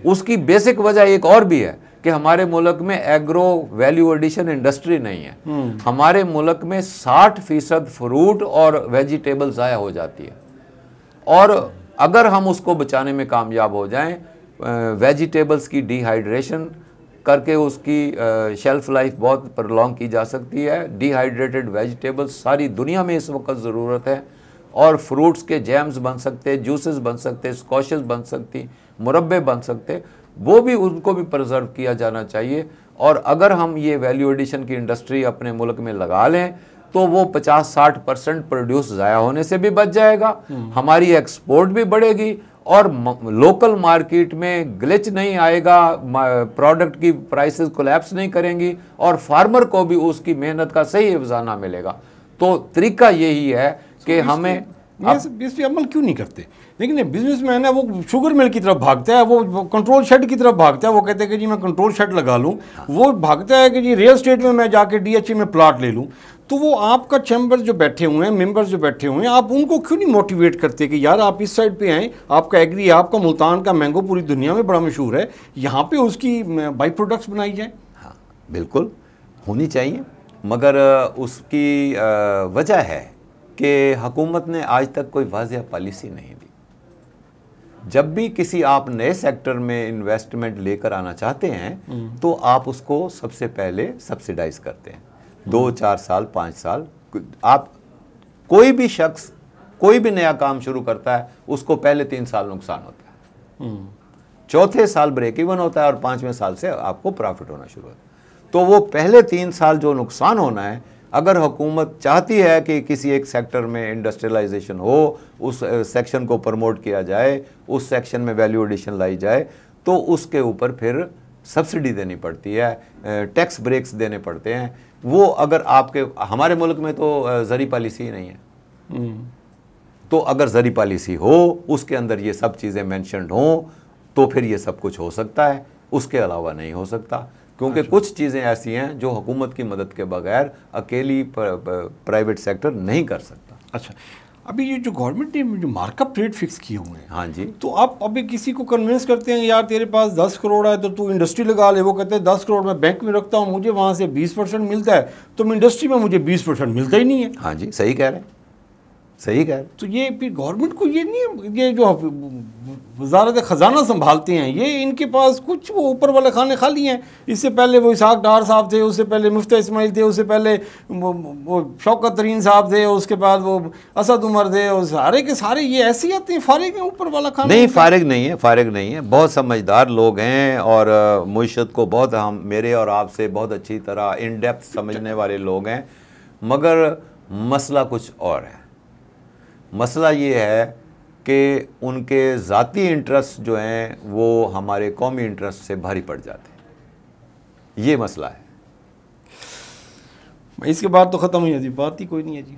उसकी बेसिक वजह एक और भी है कि हमारे मुल्क में एग्रो वैल्यू एडिशन इंडस्ट्री नहीं है। हमारे मुल्क में 60% फ्रूट और वेजिटेबल ज़ाया हो जाती है, और अगर हम उसको बचाने में कामयाब हो जाएं, वेजिटेबल्स की डिहाइड्रेशन करके उसकी शेल्फ लाइफ बहुत प्रलॉन्ग की जा सकती है। डिहाइड्रेटेड वेजिटेबल्स सारी दुनिया में इस वक्त ज़रूरत है, और फ्रूट्स के जैम्स बन सकते, जूसेस बन सकते, स्कॉशेस बन सकती, मुरब्बे बन सकते, वो भी उनको भी प्रिजर्व किया जाना चाहिए। और अगर हम ये वैल्यू एडिशन की इंडस्ट्री अपने मुल्क में लगा लें तो वो 50-60% प्रोड्यूस ज़ाया होने से भी बच जाएगा, हमारी एक्सपोर्ट भी बढ़ेगी और लोकल मार्केट में ग्लिच नहीं आएगा, प्रोडक्ट की प्राइसेस कोलैप्स नहीं करेंगी और फार्मर को भी उसकी मेहनत का सही अफजाना मिलेगा। तो तरीका यही है कि हमें इस पे अमल क्यों नहीं करते? लेकिन बिजनेसमैन है वो शुगर मिल की तरफ भागता है, वो कंट्रोल शेड की तरफ भागता है, वो कहते हैं कि जी मैं कंट्रोल शेड लगा लूँ, वो भागता है कि जी रियल एस्टेट में मैं जाके DHA में प्लाट ले लूँ। तो वो आपका चैम्बर जो बैठे हुए हैं, मेंबर्स जो बैठे हुए हैं, आप उनको क्यों नहीं मोटिवेट करते कि यार आप इस साइड पे आएँ, आपका एग्री है, आपका मुल्तान का मैंगो पूरी दुनिया में बड़ा मशहूर है, यहाँ पे उसकी बाई प्रोडक्ट्स बनाई जाए। हाँ बिल्कुल होनी चाहिए, मगर उसकी वजह है कि हुकूमत ने आज तक कोई वाज़ेह पॉलिसी नहीं दी। जब भी किसी आप नए सेक्टर में इन्वेस्टमेंट लेकर आना चाहते हैं तो आप उसको सबसे पहले सब्सिडाइज करते हैं, 2-4 साल 5 साल। आप कोई भी शख्स कोई भी नया काम शुरू करता है उसको पहले 3 साल नुकसान होता है, चौथे साल ब्रेक इवन होता है और 5वें साल से आपको प्रॉफिट होना शुरू होता है। तो वो पहले 3 साल जो नुकसान होना है, अगर हुकूमत चाहती है कि किसी एक सेक्टर में इंडस्ट्रियलाइजेशन हो, उस सेक्शन को प्रमोट किया जाए, उस सेक्शन में वैल्यू एडिशन लाई जाए, तो उसके ऊपर फिर सब्सिडी देनी पड़ती है, टैक्स ब्रेक्स देने पड़ते हैं। वो अगर आपके हमारे मुल्क में तो ज़री पॉलिसी ही नहीं है, तो अगर ज़री पॉलिसी हो उसके अंदर ये सब चीज़ें मेंशन्ड हों तो फिर ये सब कुछ हो सकता है, उसके अलावा नहीं हो सकता। क्योंकि कुछ चीज़ें ऐसी हैं जो हुकूमत की मदद के बगैर अकेली प्राइवेट सेक्टर नहीं कर सकता। अच्छा, अभी ये जो गवर्नमेंट ने जो मार्कअप रेट फिक्स किए हुए हैं, हाँ जी, तो आप अभी किसी को कन्विंस करते हैं यार तेरे पास 10 करोड़ है तो तू इंडस्ट्री लगा ले, वो कहते हैं 10 करोड़ मैं बैंक में रखता हूँ, मुझे वहाँ से 20% मिलता है, तो इंडस्ट्री में मुझे 20% मिलता ही नहीं है। हाँ जी, सही कह रहे हैं, सही कह रहे हैं। तो ये फिर गवर्नमेंट को ये नहीं, ये जो वजारत ख़जाना संभालते हैं, ये इनके पास कुछ वो ऊपर वाले खाने खाली हैं। इससे पहले वो इसहाक डार साहब थे, उससे पहले मुफ्ती इस्माइल थे, उससे पहले वो शौकत तरीन साहब थे, उसके बाद वो असद उमर थे, और सारे के सारे ये ऐसे ही आते हैं। फारिग हैं ऊपर वाला खाना? नहीं, फारिग नहीं है, फारिग नहीं है, बहुत समझदार लोग हैं और मुइशत को बहुत हम मेरे और आपसे बहुत अच्छी तरह इन डेप्थ समझने वाले लोग हैं। मगर मसला कुछ और है। मसला ये है कि उनके ज़ाती इंटरेस्ट जो हैं वो हमारे कौमी इंटरेस्ट से भारी पड़ जाते हैं, ये मसला है। इसके बाद तो ख़त्म हुई, बात ही कोई नहीं है जी।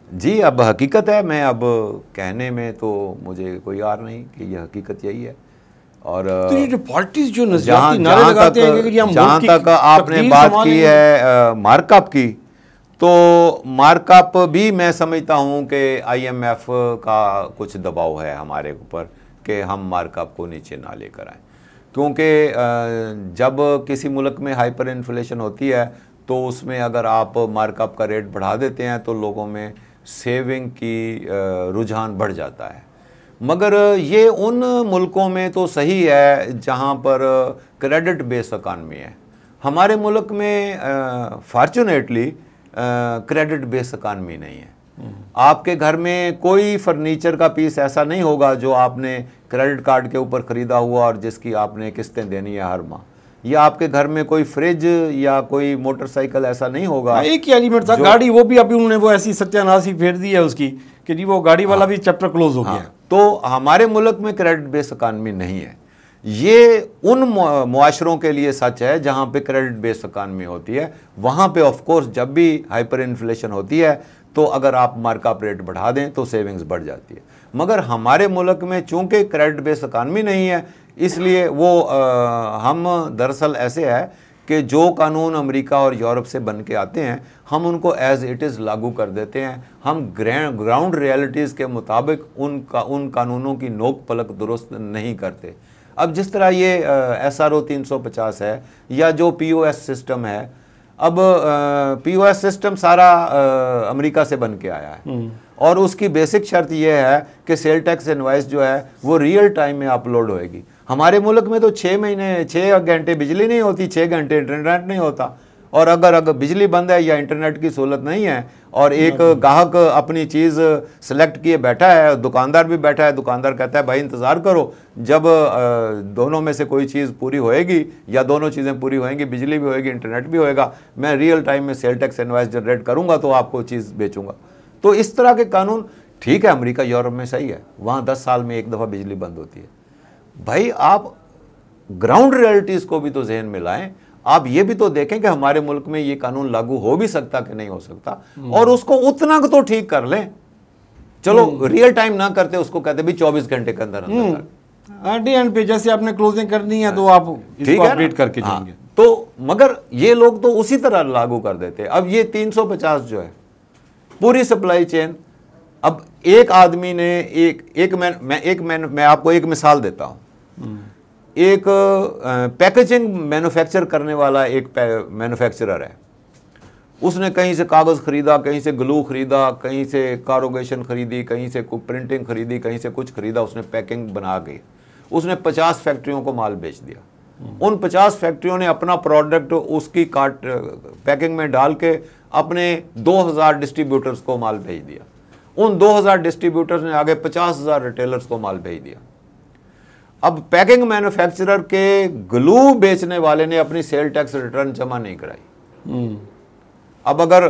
जी, अब हकीकत है, मैं अब कहने में तो मुझे कोई यार नहीं कि ये हकीकत यही है। और तो ये जो पार्टीज जो नज़रियाती नारे लगाते हैं कि जहाँ तक आपने बात की है मार्कअप की, तो मार्कअप भी मैं समझता हूँ कि IMF का कुछ दबाव है हमारे ऊपर कि हम मार्कअप को नीचे ना लेकर आएँ। क्योंकि जब किसी मुल्क में हाइपर इन्फ्लेशन होती है तो उसमें अगर आप मार्कअप का रेट बढ़ा देते हैं तो लोगों में सेविंग की रुझान बढ़ जाता है। मगर ये उन मुल्कों में तो सही है जहाँ पर क्रेडिट बेस्ड इकानमी है। हमारे मुल्क में फॉर्चुनेटली क्रेडिट बेस्ड इकानमी नहीं है। आपके घर में कोई फर्नीचर का पीस ऐसा नहीं होगा जो आपने क्रेडिट कार्ड के ऊपर ख़रीदा हुआ और जिसकी आपने किस्तें देनी है हर माह, या आपके घर में कोई फ्रिज या कोई मोटरसाइकिल ऐसा नहीं होगा। एक ही एलिमेंट था गाड़ी, वो भी अभी उन्होंने वो ऐसी सत्यानाशी फेर दी है उसकी कि जी वो गाड़ी वाला भी चैप्टर क्लोज हो गया। तो हमारे मुल्क में क्रेडिट बेस्ड इकानमी नहीं है। ये उन मुआशरों के लिए सच है जहाँ पे क्रेडिट बेस्ड इकानमी होती है। वहाँ पे ऑफ कोर्स जब भी हाइपर इन्फ्लेशन होती है तो अगर आप मार्कअप रेट बढ़ा दें तो सेविंग्स बढ़ जाती है। मगर हमारे मुल्क में चूंकि क्रेडिट बेस्ड इकानमी नहीं है, इसलिए वो हम दरअसल ऐसे है कि जो कानून अमेरिका और यूरोप से बन के आते हैं हम उनको एज़ इट इज़ लागू कर देते हैं। हम ग्राउंड रियलिटीज़ के मुताबिक उन कानूनों की नोक पलक दुरुस्त नहीं करते। अब जिस तरह ये SRO 350 है या जो POS सिस्टम है, अब POS सिस्टम सारा अमेरिका से बन के आया है और उसकी बेसिक शर्त यह है कि सेल टैक्स इनवॉइस जो है वो रियल टाइम में अपलोड होएगी। हमारे मुल्क में तो 6 घंटे बिजली नहीं होती, 6 घंटे इंटरनेट नहीं होता और अगर बिजली बंद है या इंटरनेट की सहूलत नहीं है और एक ग्राहक अपनी चीज़ सेलेक्ट किए बैठा है, दुकानदार भी बैठा है, दुकानदार कहता है भाई इंतज़ार करो, जब दोनों में से कोई चीज़ पूरी होएगी या दोनों चीज़ें पूरी होएंगी, बिजली भी होएगी, इंटरनेट भी होएगा, मैं रियल टाइम में सेल टैक्स इनवॉइस जनरेट करूँगा तो आपको चीज़ बेचूंगा। तो इस तरह के कानून ठीक है, अमेरिका यूरोप में सही है, वहाँ 10 साल में एक दफ़ा बिजली बंद होती है। भाई आप ग्राउंड रियलिटीज़ को भी तो जहन में लाएं, आप ये भी तो देखें कि हमारे मुल्क में ये कानून लागू हो भी सकता कि नहीं हो सकता, और उसको उतना तो ठीक कर लें। चलो रियल टाइम ना करते, उसको कहते भी 24 घंटे के अंदर अंदर एंड पे जैसे आपने क्लोजिंग करनी है तो आप इसको अपडेट करके जाएंगे। तो मगर ये लोग तो उसी तरह लागू कर देते। अब ये 350 जो है पूरी सप्लाई चेन, अब एक आदमी ने मैं आपको एक मिसाल देता हूं। एक पैकेजिंग मैन्युफैक्चर करने वाला एक मैन्युफैक्चरर है, उसने कहीं से कागज़ खरीदा, कहीं से ग्लू खरीदा, कहीं से कारोगेशन खरीदी, कहीं से प्रिंटिंग खरीदी, कहीं से कुछ खरीदा, उसने पैकिंग बना गई, उसने 50 फैक्ट्रियों को माल बेच दिया। उन 50 फैक्ट्रियों ने अपना प्रोडक्ट उसकी पैकिंग में डाल के अपने 2000 डिस्ट्रीब्यूटर्स को माल भेज दिया। उन 2000 डिस्ट्रीब्यूटर्स ने आगे 50,000 रिटेलर्स को माल भेज दिया। अब पैकिंग मैन्युफैक्चरर के ग्लू बेचने वाले ने अपनी सेल टैक्स रिटर्न जमा नहीं कराई। अब अगर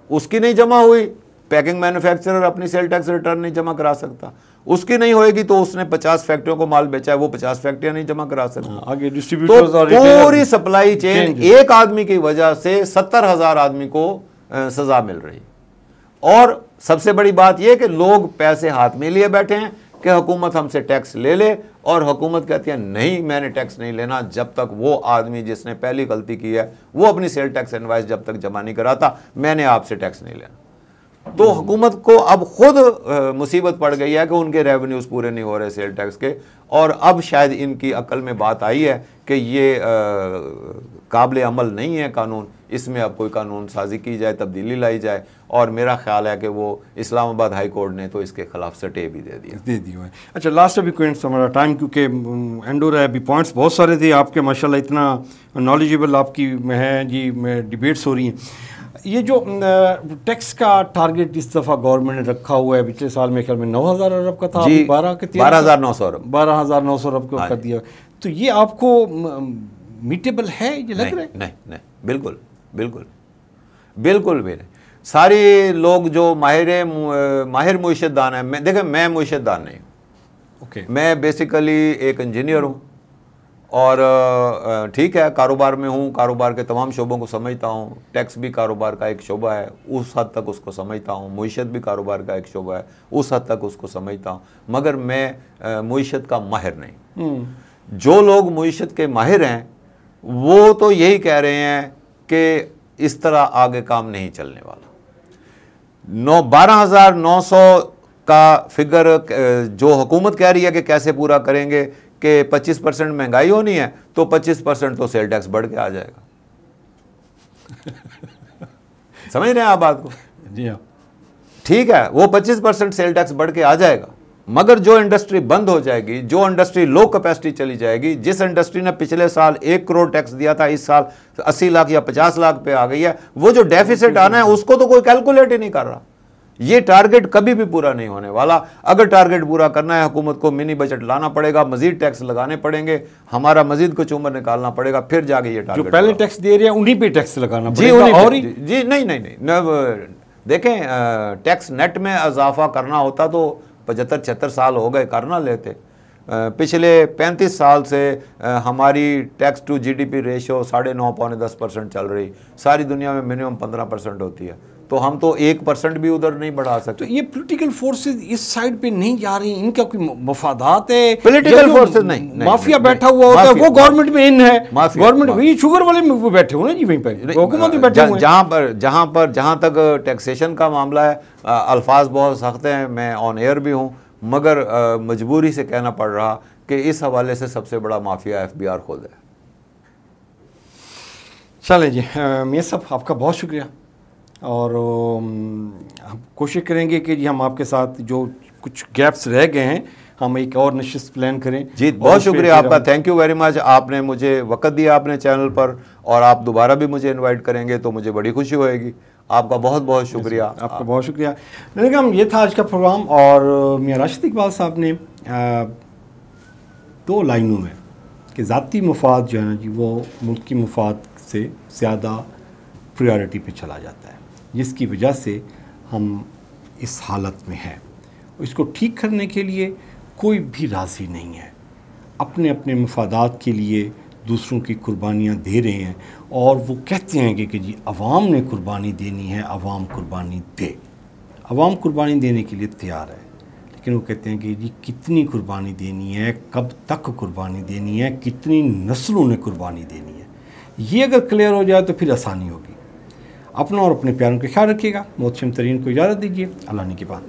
उसकी नहीं जमा हुई, पैकिंग मैन्युफैक्चरर अपनी सेल टैक्स रिटर्न नहीं जमा करा सकता, उसकी नहीं होएगी तो उसने 50 फैक्ट्रियों को माल बेचा है, वो 50 फैक्ट्रियां नहीं जमा करा सकता। आगे डिस्ट्रीब्यूटर्स तो पूरी सप्लाई चेन एक आदमी की वजह से 70,000 आदमी को सजा मिल रही। और सबसे बड़ी बात यह कि लोग पैसे हाथ में लिए बैठे हैं कि हुकूमत हमसे टैक्स ले ले, और हुकूमत कहती है नहीं मैंने टैक्स नहीं लेना जब तक वो आदमी जिसने पहली गलती की है वो अपनी सेल टैक्स इनवॉइस जब तक जमा नहीं कराता, मैंने आपसे टैक्स नहीं लेना। तो हुकूमत को अब खुद मुसीबत पड़ गई है कि उनके रेवेन्यूज़ पूरे नहीं हो रहे सेल टैक्स के, और अब शायद इनकी अकल में बात आई है कि ये काबिल अमल नहीं है कानून, इसमें अब कोई कानून साजी की जाए, तब्दीली लाई जाए। और मेरा ख्याल है कि वो इस्लामाबाद हाई कोर्ट ने तो इसके खिलाफ स्टे भी दे दिया है। अच्छा, लास्ट अभी क्वेश्चन हमारा टाइम क्योंकि एंड हो रहा है, अभी पॉइंट्स बहुत सारे थे आपके, माशाल्लाह इतना नॉलेजेबल आपकी है जी, डिबेट्स हो रही हैं। ये जो टैक्स का टारगेट इस दफ़ा गवर्नमेंट ने रखा हुआ है, पिछले साल में ख्याल में 9,000 अरब का था, 12,900 अरब 12,900 अरब का कर दिया। तो ये आपको मीटेबल है ये लग रहा है? नहीं, बिल्कुल बिल्कुल बिल्कुल भी नहीं। सारे लोग जो माहिर मुइशतदान है, मैं मुइशतदान नहीं हूँ, मैं बेसिकली एक इंजीनियर हूँ, और ठीक है कारोबार में हूँ, कारोबार के तमाम शोबों को समझता हूँ, टैक्स भी कारोबार का एक शोबा है, उस हद तक उसको समझता हूँ, मुइशत भी कारोबार का एक शोबा है, उस हद तक उसको समझता हूँ, मगर मैं मुइशत का माहिर नहीं। जो लोग मुइशत के माहिर हैं वो तो यही कह रहे हैं कि इस तरह आगे काम नहीं चलने वाला। 12,900 का फिगर जो हुकूमत कह रही है कि कैसे पूरा करेंगे कि 25% महंगाई होनी है तो 25% तो सेल टैक्स बढ़ के आ जाएगा। समझ रहे हैं आप बात को? जी हाँ, ठीक है, वो 25% सेल टैक्स बढ़ के आ जाएगा, मगर जो इंडस्ट्री बंद हो जाएगी, जो इंडस्ट्री लो कैपेसिटी चली जाएगी, जिस इंडस्ट्री ने पिछले साल 1 करोड़ टैक्स दिया था, इस साल 80 लाख या 50 लाख पे आ गई है, वो जो डेफिसिट आना है उसको तो कोई कैलकुलेट ही नहीं कर रहा। ये टारगेट कभी भी पूरा नहीं होने वाला। अगर टारगेट पूरा करना है, हुकूमत को मिनी बजट लाना पड़ेगा, मजीद टैक्स लगाने पड़ेंगे, हमारा मजीद कुछ उम्र निकालना पड़ेगा, फिर जाके ये टारगेट। जो पहले टैक्स दे रहे हैं उन्हीं पे टैक्स लगाना पड़ेगा। और जी नहीं, देखें टैक्स नेट में इजाफा करना होता तो 75-76 साल हो गए, कर ना लेते। पिछले 35 साल से हमारी टैक्स टू जीडीपी रेशियो 9.5-10% चल रही, सारी दुनिया में मिनिमम 15% होती है, तो हम तो 1% भी उधर नहीं बढ़ा सकते। तो ये पॉलिटिकल फोर्सेस इस साइड पे नहीं जा रही, इनका कोई मफादात है? पॉलिटिकल फोर्सेस नहीं, माफिया बैठा हुआ होता है, वो गवर्नमेंट में इन है, गवर्नमेंट वही शुगर वाले में वो बैठे हुए ना जी, वहीं पे हुकूमत भी बैठे हुए हैं। जहाँ तक टैक्सेशन का मामला है, अल्फाज बहुत सख्त हैं, मैं ऑन एयर भी हूँ, मगर मजबूरी से कहना पड़ रहा कि इस हवाले से सबसे बड़ा माफिया FBR खुद है। चलें जी, मियां साहब आपका बहुत शुक्रिया, और हम कोशिश करेंगे कि जी हम आपके साथ जो कुछ गैप्स रह गए हैं हम एक और नशिस्त प्लान करें। जी, बहुत शुक्रिया आपका, थैंक यू वेरी मच। आपने मुझे वक्त दिया अपने चैनल पर, और आप दोबारा भी मुझे इनवाइट करेंगे तो मुझे बड़ी खुशी होएगी। आपका बहुत बहुत शुक्रिया। आपका बहुत शुक्रिया। लेकिन ये था आज का प्रोग्राम, और मियां राशिद इकबाल साहब ने 2 लाइनों में कि ज़ाती मुफाद जो है ना जी, वो मुल्क की मुफाद से ज़्यादा प्रायोरिटी पे चला जाता है, जिसकी वजह से हम इस हालत में हैं। इसको ठीक करने के लिए कोई भी राज़ी नहीं है, अपने अपने मफादात के लिए दूसरों की कुर्बानियाँ दे रहे हैं, और वो कहते हैं कि जी अवाम ने कुर्बानी देनी है, अवाम कुर्बानी दे। अवाम कुर्बानी देने के लिए तैयार है, लेकिन वो कहते हैं कि जी कितनी कुर्बानी देनी है, कब तक कुर्बानी देनी है, कितनी नस्लों ने कुर्बानी देनी है। ये अगर क्लियर हो जाए तो फिर आसानी होगी। अपना और अपने प्यारों का ख्याल रखिएगा। मोहतरम तरीन को इजाज़त दीजिए। अल्लाह ने की बात।